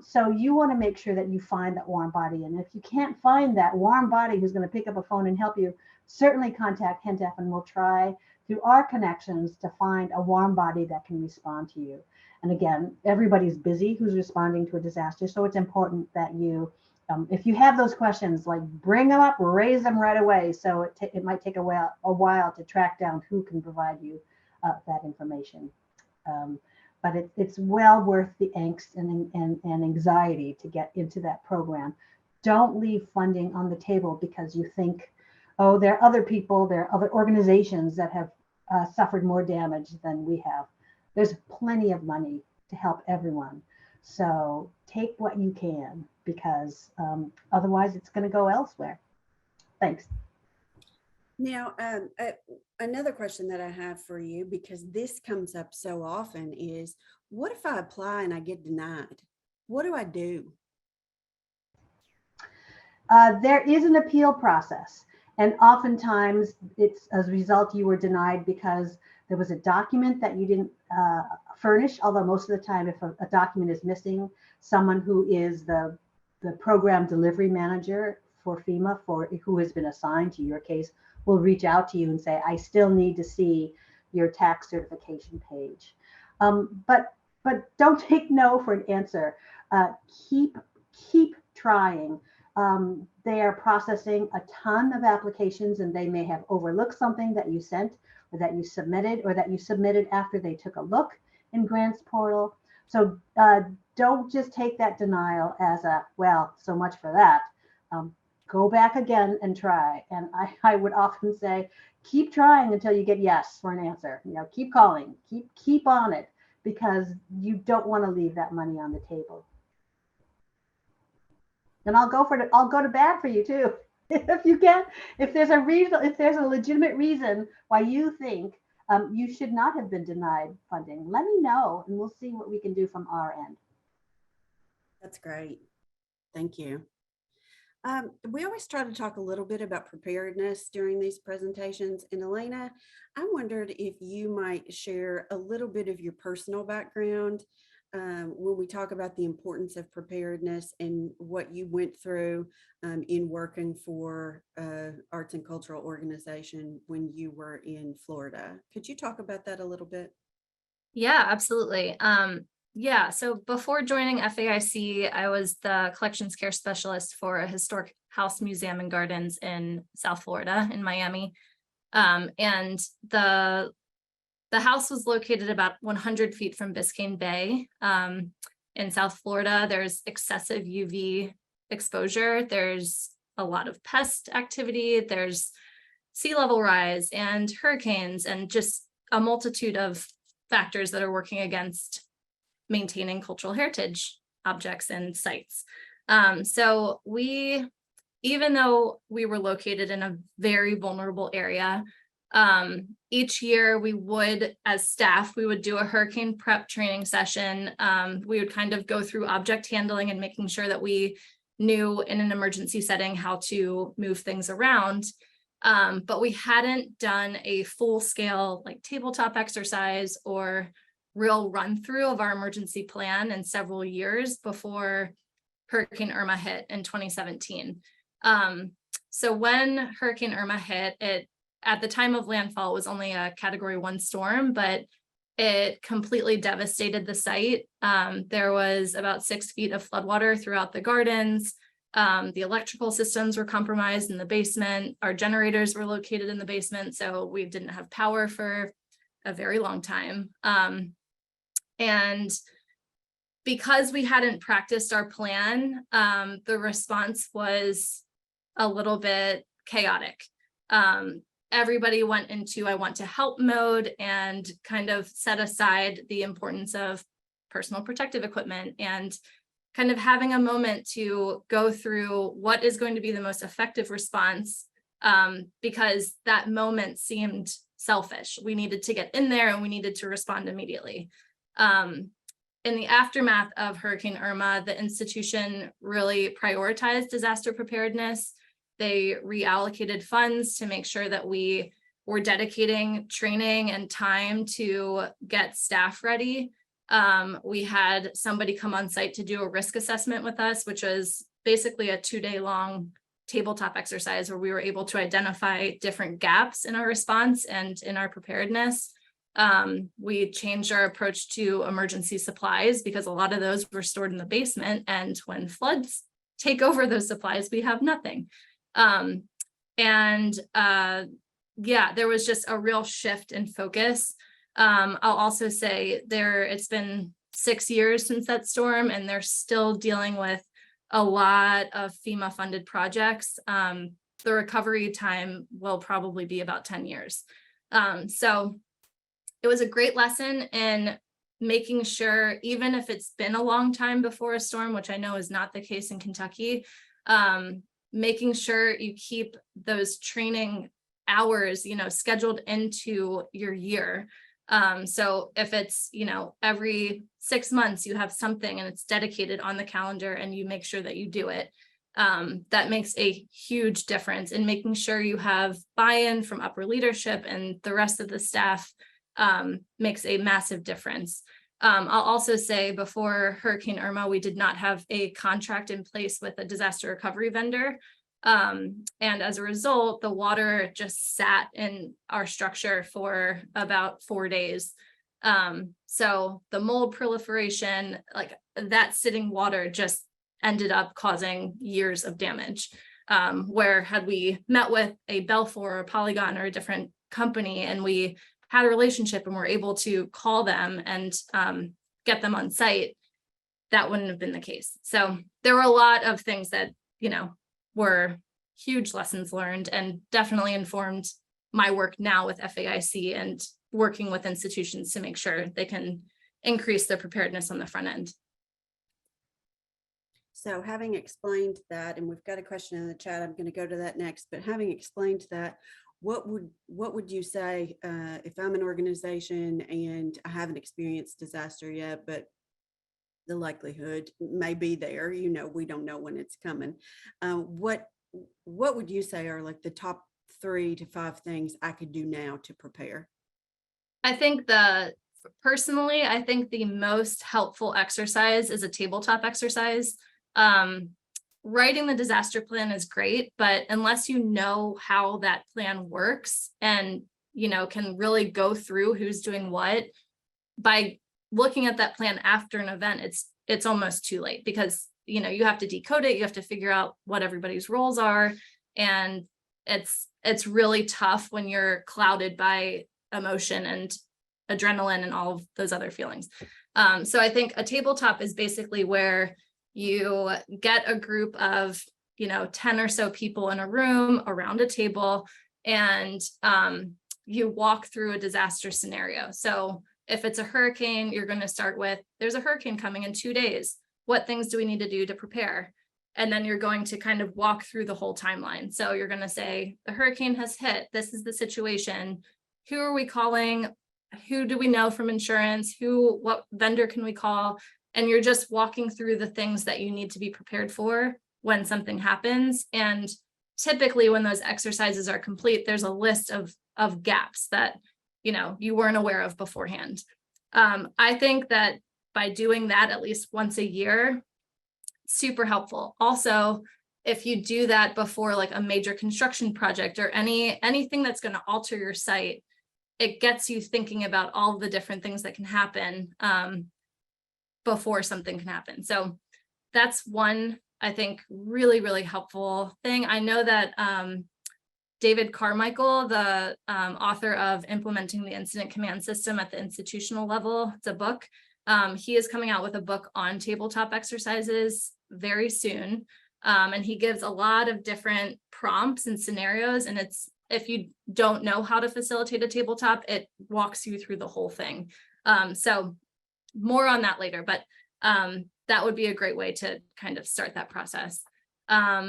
So you want to make sure that you find that warm body. And if you can't find that warm body who's going to pick up a phone and help you, certainly contact HENTF, and we'll try through our connections to find a warm body that can respond to you. And again, everybody's busy who's responding to a disaster. So it's important that you, if you have those questions, like, bring them up, raise them right away. So it might take a while to track down who can provide you that information. But it's well worth the angst and anxiety to get into that program. Don't leave funding on the table because you think, oh, there are other people, there are other organizations that have suffered more damage than we have. There's plenty of money to help everyone. So take what you can, because otherwise it's going to go elsewhere. Thanks. Now, another question that I have for you, because this comes up so often, is what if I apply and I get denied? What do I do? There is an appeal process, and oftentimes it's as a result you were denied because there was a document that you didn't furnish, although most of the time if a document is missing, someone who is the program delivery manager for FEMA, who has been assigned to your case, will reach out to you and say, I still need to see your tax certification page. But don't take no for an answer. Keep trying. They are processing a ton of applications, and they may have overlooked something that you sent or that you submitted after they took a look in grants portal. So don't just take that denial as a, well, so much for that. Go back again and try. And I would often say, keep trying until you get yes for an answer. Keep calling, keep on it, because you don't want to leave that money on the table. And I'll go to bat for you too. If you can, if there's a legitimate reason why you think you should not have been denied funding, let me know, and we'll see what we can do from our end. That's great. Thank you. We always try to talk a little bit about preparedness during these presentations. And Elaina, I wondered if you might share a little bit of your personal background when we talk about the importance of preparedness and what you went through in working for arts and cultural organization when you were in Florida. Could you talk about that a little bit? Yeah, absolutely. Yeah, so before joining FAIC, I was the collections care specialist for a historic house, museum, and gardens in South Florida, in Miami. And the house was located about 100 feet from Biscayne Bay. In South Florida, there's excessive UV exposure. There's a lot of pest activity. There's sea level rise and hurricanes and just a multitude of factors that are working against maintaining cultural heritage objects and sites. So even though we were located in a very vulnerable area, each year we would, as staff, we would do a hurricane prep training session. We would kind of go through object handling and making sure that we knew in an emergency setting how to move things around. But we hadn't done a full scale like tabletop exercise or real run through of our emergency plan in several years before Hurricane Irma hit in 2017. So when Hurricane Irma hit, it at the time of landfall was only a Category 1 storm, but it completely devastated the site. There was about 6 feet of floodwater throughout the gardens. The electrical systems were compromised in the basement. Our generators were located in the basement, so we didn't have power for a very long time. And because we hadn't practiced our plan, the response was a little bit chaotic. Everybody went into I want to help mode and kind of set aside the importance of personal protective equipment and kind of having a moment to go through what is going to be the most effective response, because that moment seemed selfish. We needed to get in there and we needed to respond immediately. In the aftermath of Hurricane Irma, the institution really prioritized disaster preparedness. They reallocated funds to make sure that we were dedicating training and time to get staff ready. We had somebody come on site to do a risk assessment with us, which was basically a 2-day long tabletop exercise where we were able to identify different gaps in our response and in our preparedness. We changed our approach to emergency supplies because a lot of those were stored in the basement, and when floods take over those supplies, we have nothing. Yeah, there was just a real shift in focus. I'll also say it's been 6 years since that storm, and they're still dealing with a lot of FEMA funded projects. The recovery time will probably be about 10 years. So it was a great lesson in making sure, even if it's been a long time before a storm, which I know is not the case in Kentucky, making sure you keep those training hours, scheduled into your year. So if it's, every 6 months you have something and it's dedicated on the calendar and you make sure that you do it, that makes a huge difference in making sure you have buy-in from upper leadership, and the rest of the staff makes a massive difference. I'll also say before Hurricane Irma, we did not have a contract in place with a disaster recovery vendor. And as a result, the water just sat in our structure for about 4 days. So the mold proliferation, like that sitting water, just ended up causing years of damage. Where had we met with a Belfour or a Polygon or a different company and we had a relationship and were able to call them and get them on site, that wouldn't have been the case. So there were a lot of things that, were huge lessons learned and definitely informed my work now with FAIC and working with institutions to make sure they can increase their preparedness on the front end. So having explained that, and we've got a question in the chat, I'm going to go to that next, but having explained that, what would you say if I'm an organization and I haven't experienced disaster yet, but the likelihood may be there, we don't know when it's coming. What would you say are like the top 3 to 5 things I could do now to prepare? I think personally, I think the most helpful exercise is a tabletop exercise. Writing the disaster plan is great, but unless you know how that plan works and, can really go through who's doing what, by looking at that plan after an event, it's almost too late, because you have to decode it, you have to figure out what everybody's roles are, and it's really tough when you're clouded by emotion and adrenaline and all of those other feelings. So I think a tabletop is basically where you get a group of 10 or so people in a room around a table, and you walk through a disaster scenario. So if it's a hurricane, you're going to start with, there's a hurricane coming in 2 days. What things do we need to do to prepare? And then you're going to kind of walk through the whole timeline. So you're going to say, the hurricane has hit. This is the situation. Who are we calling? Who do we know from insurance? What vendor can we call? And you're just walking through the things that you need to be prepared for when something happens. And typically when those exercises are complete, there's a list of gaps that you weren't aware of beforehand. I think that by doing that at least once a year, super helpful. Also, if you do that before like a major construction project or anything that's going to alter your site, it gets you thinking about all the different things that can happen before something can happen. So that's one, I think, really, really helpful thing. I know that David Carmichael, the author of Implementing the Incident Command System at the Institutional Level, it's a book. He is coming out with a book on tabletop exercises very soon. And he gives a lot of different prompts and scenarios. And if you don't know how to facilitate a tabletop, it walks you through the whole thing. So more on that later, but that would be a great way to kind of start that process.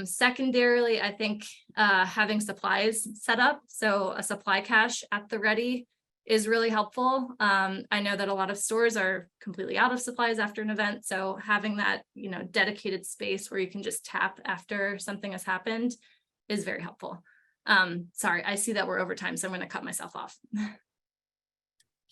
Secondarily, I think having supplies set up, so a supply cache at the ready is really helpful. I know that a lot of stores are completely out of supplies after an event, so having that dedicated space where you can just tap after something has happened is very helpful. Sorry, I see that we're over time, so I'm going to cut myself off.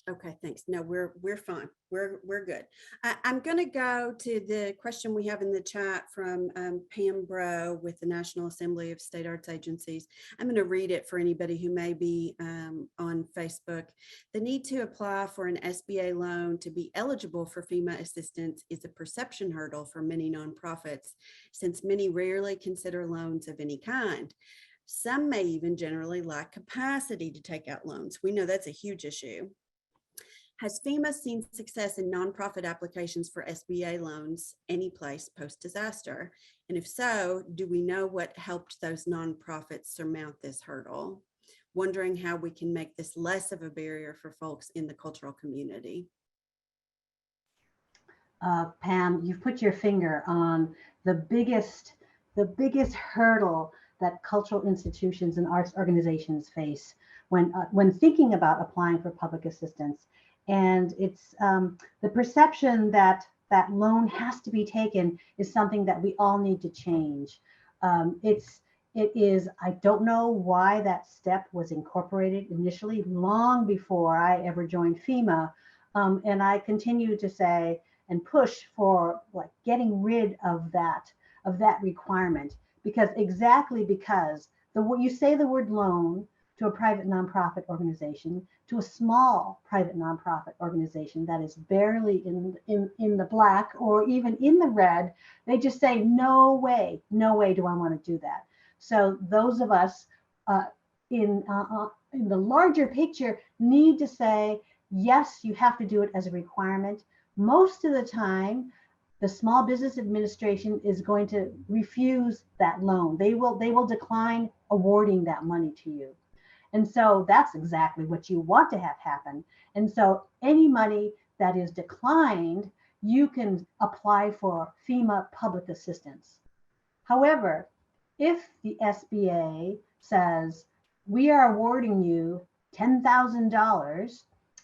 Okay, thanks. No, we're fine. We're good. I'm going to go to the question we have in the chat from Pam Bro with the National Assembly of State Arts Agencies. I'm going to read it for anybody who may be on Facebook. The need to apply for an SBA loan to be eligible for FEMA assistance is a perception hurdle for many nonprofits, since many rarely consider loans of any kind. Some may even generally lack capacity to take out loans. We know that's a huge issue. Has FEMA seen success in nonprofit applications for SBA loans any place post-disaster? And if so, do we know what helped those nonprofits surmount this hurdle? Wondering how we can make this less of a barrier for folks in the cultural community. Pam, you've put your finger on the biggest hurdle that cultural institutions and arts organizations face when thinking about applying for public assistance. And it's the perception that that loan has to be taken is something that we all need to change. It is, I don't know why that step was incorporated initially, long before I ever joined FEMA. And I continue to say and push for like getting rid of that requirement, because you say the word loan to a private nonprofit organization, to a small private nonprofit organization that is barely in the black or even in the red, they just say, no way do I want to do that. So those of us in the larger picture need to say, yes, you have to do it as a requirement. Most of the time, the Small Business Administration is going to refuse that loan. They will decline awarding that money to you. And so that's exactly what you want to have happen. And so any money that is declined, you can apply for FEMA public assistance. However, if the SBA says, we are awarding you $10,000,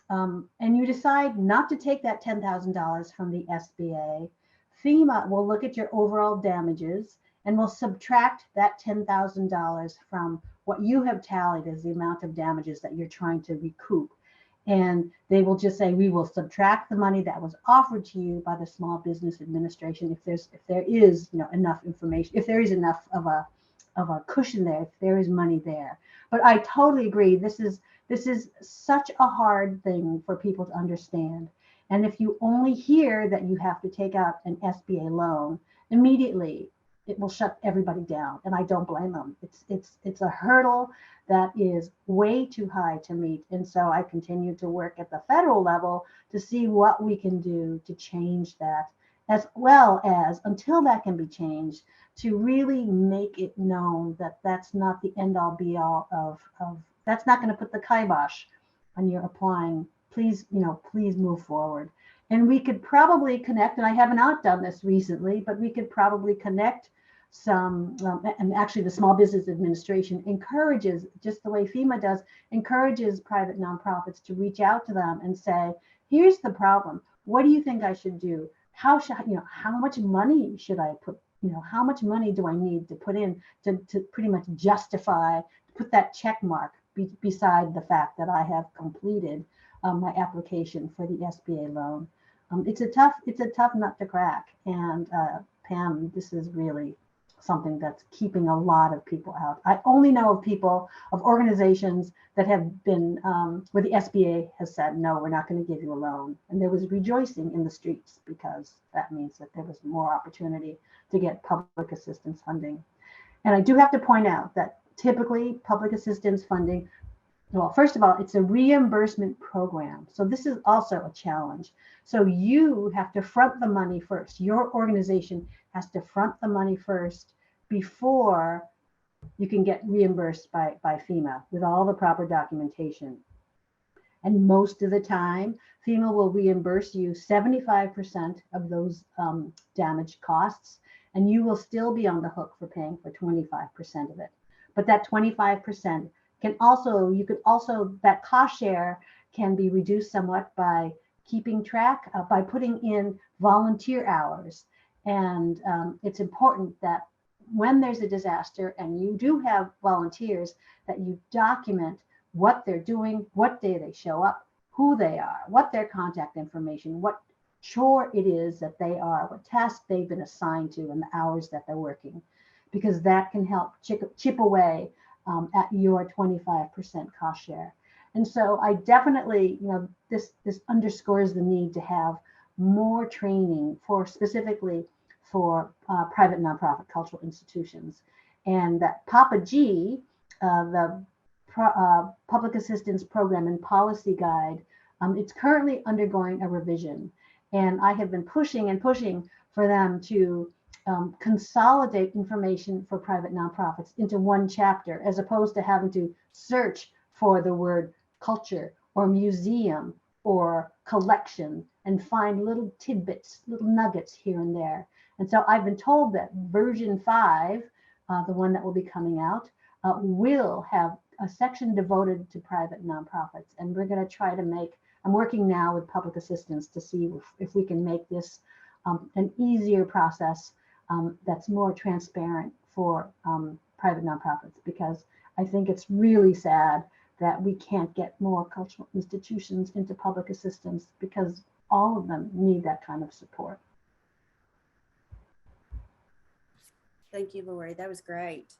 and you decide not to take that $10,000 from the SBA, FEMA will look at your overall damages and will subtract that $10,000 from what you have tallied as the amount of damages that you're trying to recoup. And they will just say, we will subtract the money that was offered to you by the Small Business Administration if there is enough information, if there is enough of a cushion there, if there is money there. But I totally agree. This is such a hard thing for people to understand. And if you only hear that you have to take out an SBA loan, immediately it will shut everybody down. And I don't blame them. It's a hurdle that is way too high to meet. And so I continue to work at the federal level to see what we can do to change that, as well as, until that can be changed, to really make it known that that's not the end all be all of that's not going to put the kibosh on your applying. Please, please move forward. And we could probably connect, and I have not done this recently, but we could probably connect some, and actually the Small Business Administration encourages, just the way FEMA does, encourages private nonprofits to reach out to them and say, here's the problem. What do you think I should do? How should, how much money should I put, how much money do I need to put in to pretty much justify, put that check mark beside the fact that I have completed my application for the SBA loan. It's a tough nut to crack. And Pam, this is really something that's keeping a lot of people out. I only know of people, of organizations that have been, where the SBA has said, no, we're not going to give you a loan. And there was rejoicing in the streets because that means that there was more opportunity to get public assistance funding. And I do have to point out that typically public assistance funding, well, first of all, it's a reimbursement program. So this is also a challenge. So you have to front the money first. Your organization has to front the money first before you can get reimbursed by FEMA with all the proper documentation. And most of the time, FEMA will reimburse you 75% of those damage costs, and you will still be on the hook for paying for 25% of it. But that 25% that cost share can be reduced somewhat by keeping track, by putting in volunteer hours. And it's important that when there's a disaster and you do have volunteers, that you document what they're doing, what day they show up, who they are, what their contact information, what chore it is that they are, what task they've been assigned to, and the hours that they're working, because that can help chip away at your 25% cost share. And so I definitely, this underscores the need to have more training specifically for private nonprofit cultural institutions. And that Papa G, the Public Assistance Program and Policy Guide, it's currently undergoing a revision. And I have been pushing and pushing for them to consolidate information for private nonprofits into one chapter, as opposed to having to search for the word culture or museum or collection and find little tidbits, little nuggets here and there. And so I've been told that version 5, the one that will be coming out, will have a section devoted to private nonprofits. And we're going to try to I'm working now with public assistance to see if we can make this an easier process that's more transparent for private nonprofits, because I think it's really sad that we can't get more cultural institutions into public assistance, because all of them need that kind of support. Thank you, Lori. That was great.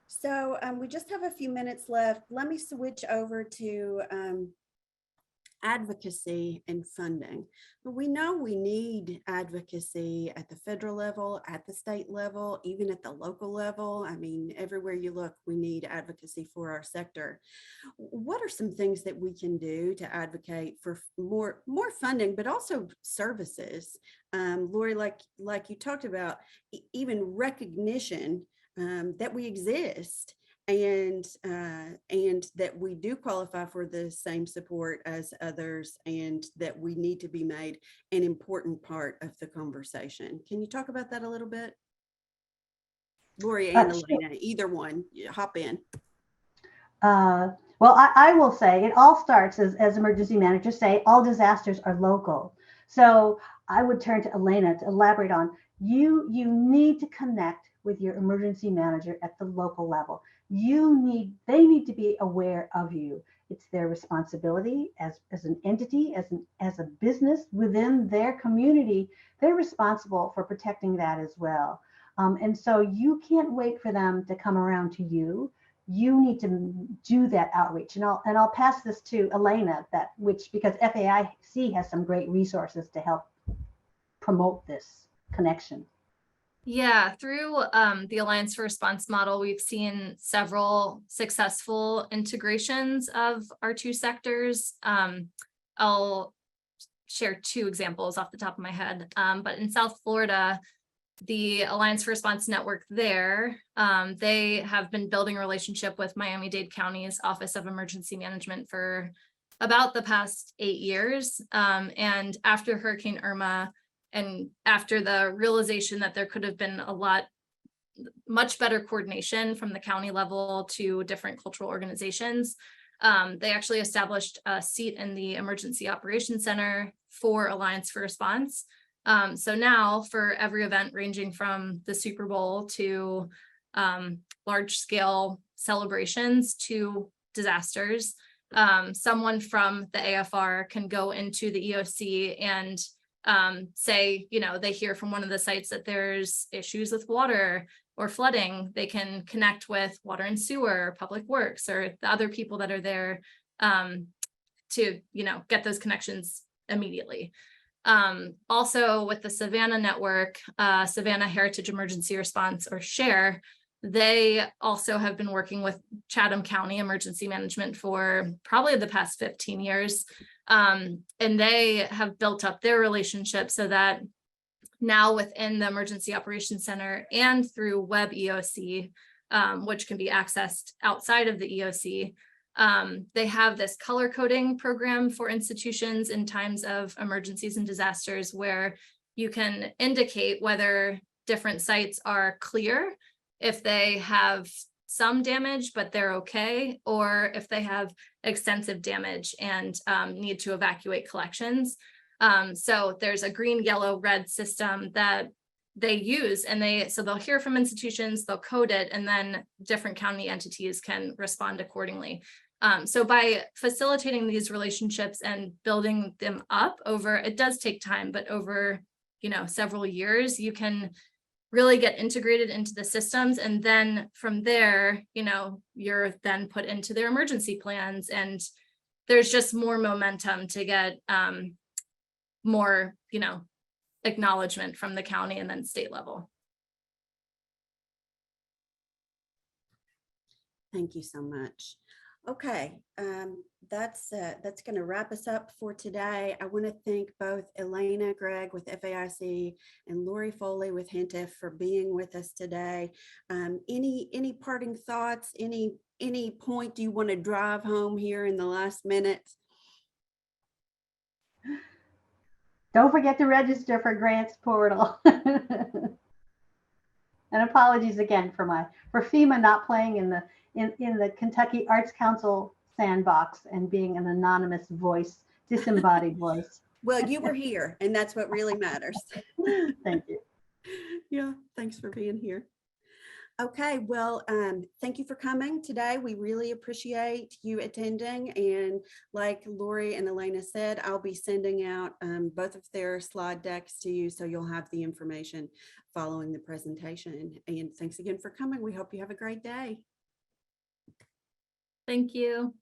So we just have a few minutes left. Let me switch over to advocacy and funding. But we know we need advocacy at the federal level, at the state level, even at the local level. I mean, everywhere you look, we need advocacy for our sector. What are some things that we can do to advocate for more funding, but also services? Lori, like you talked about, even recognition that we exist, and that we do qualify for the same support as others, and that we need to be made an important part of the conversation. Can you talk about that a little bit? Lori and Elaina, either one, hop in. Well, I will say it all starts, as emergency managers say, all disasters are local. So I would turn to Elaina to elaborate on, you need to connect with your emergency manager at the local level. They need to be aware of you. It's their responsibility as an entity, as a business within their community. They're responsible for protecting that as well. And so you can't wait for them to come around to you. you need to do that outreach. And I'll pass this to Elaina, because FAIC has some great resources to help promote this connection. Yeah, through the Alliance for Response model, we've seen several successful integrations of our two sectors. I'll share two examples off the top of my head, but in South Florida, the Alliance for Response network there, they have been building a relationship with Miami-Dade County's Office of Emergency Management for about the past 8 years. And after Hurricane Irma, and after the realization that there could have been much better coordination from the county level to different cultural organizations, they actually established a seat in the Emergency Operations Center for Alliance for Response. So now for every event ranging from the Super Bowl to large scale celebrations to disasters, someone from the AFR can go into the EOC and say, they hear from one of the sites that there's issues with water or flooding. They can connect with water and sewer, public works, or the other people that are there to, get those connections immediately. Also with the Savannah network, Savannah Heritage Emergency Response, or SHARE, they also have been working with Chatham County Emergency Management for probably the past 15 years. And they have built up their relationship so that now within the Emergency Operations Center and through Web EOC, which can be accessed outside of the EOC, they have this color coding program for institutions in times of emergencies and disasters, where you can indicate whether different sites are clear, if they have some damage, but they're okay, or if they have extensive damage and need to evacuate collections. So there's a green, yellow, red system that they use, and so they'll hear from institutions, they'll code it, and then different county entities can respond accordingly. So by facilitating these relationships and building them up it does take time, but over, several years, you can really get integrated into the systems. And then from there, you're then put into their emergency plans, and there's just more momentum to get more, acknowledgement from the county and then state level. Thank you so much. Okay, that's going to wrap us up for today. I want to thank both Elaina Gregg with FAIC and Lori Foley with HINTF for being with us today. Any parting thoughts? Any point you want to drive home here in the last minute? Don't forget to register for grants portal. And apologies again for FEMA not playing in the Kentucky Arts Council sandbox and being an anonymous voice, disembodied voice. Well, you were here, and that's what really matters. Thank you. Yeah, thanks for being here. Okay, well, thank you for coming today. We really appreciate you attending. And like Lori and Elaina said, I'll be sending out both of their slide decks to you, so you'll have the information following the presentation. And thanks again for coming. We hope you have a great day. Thank you.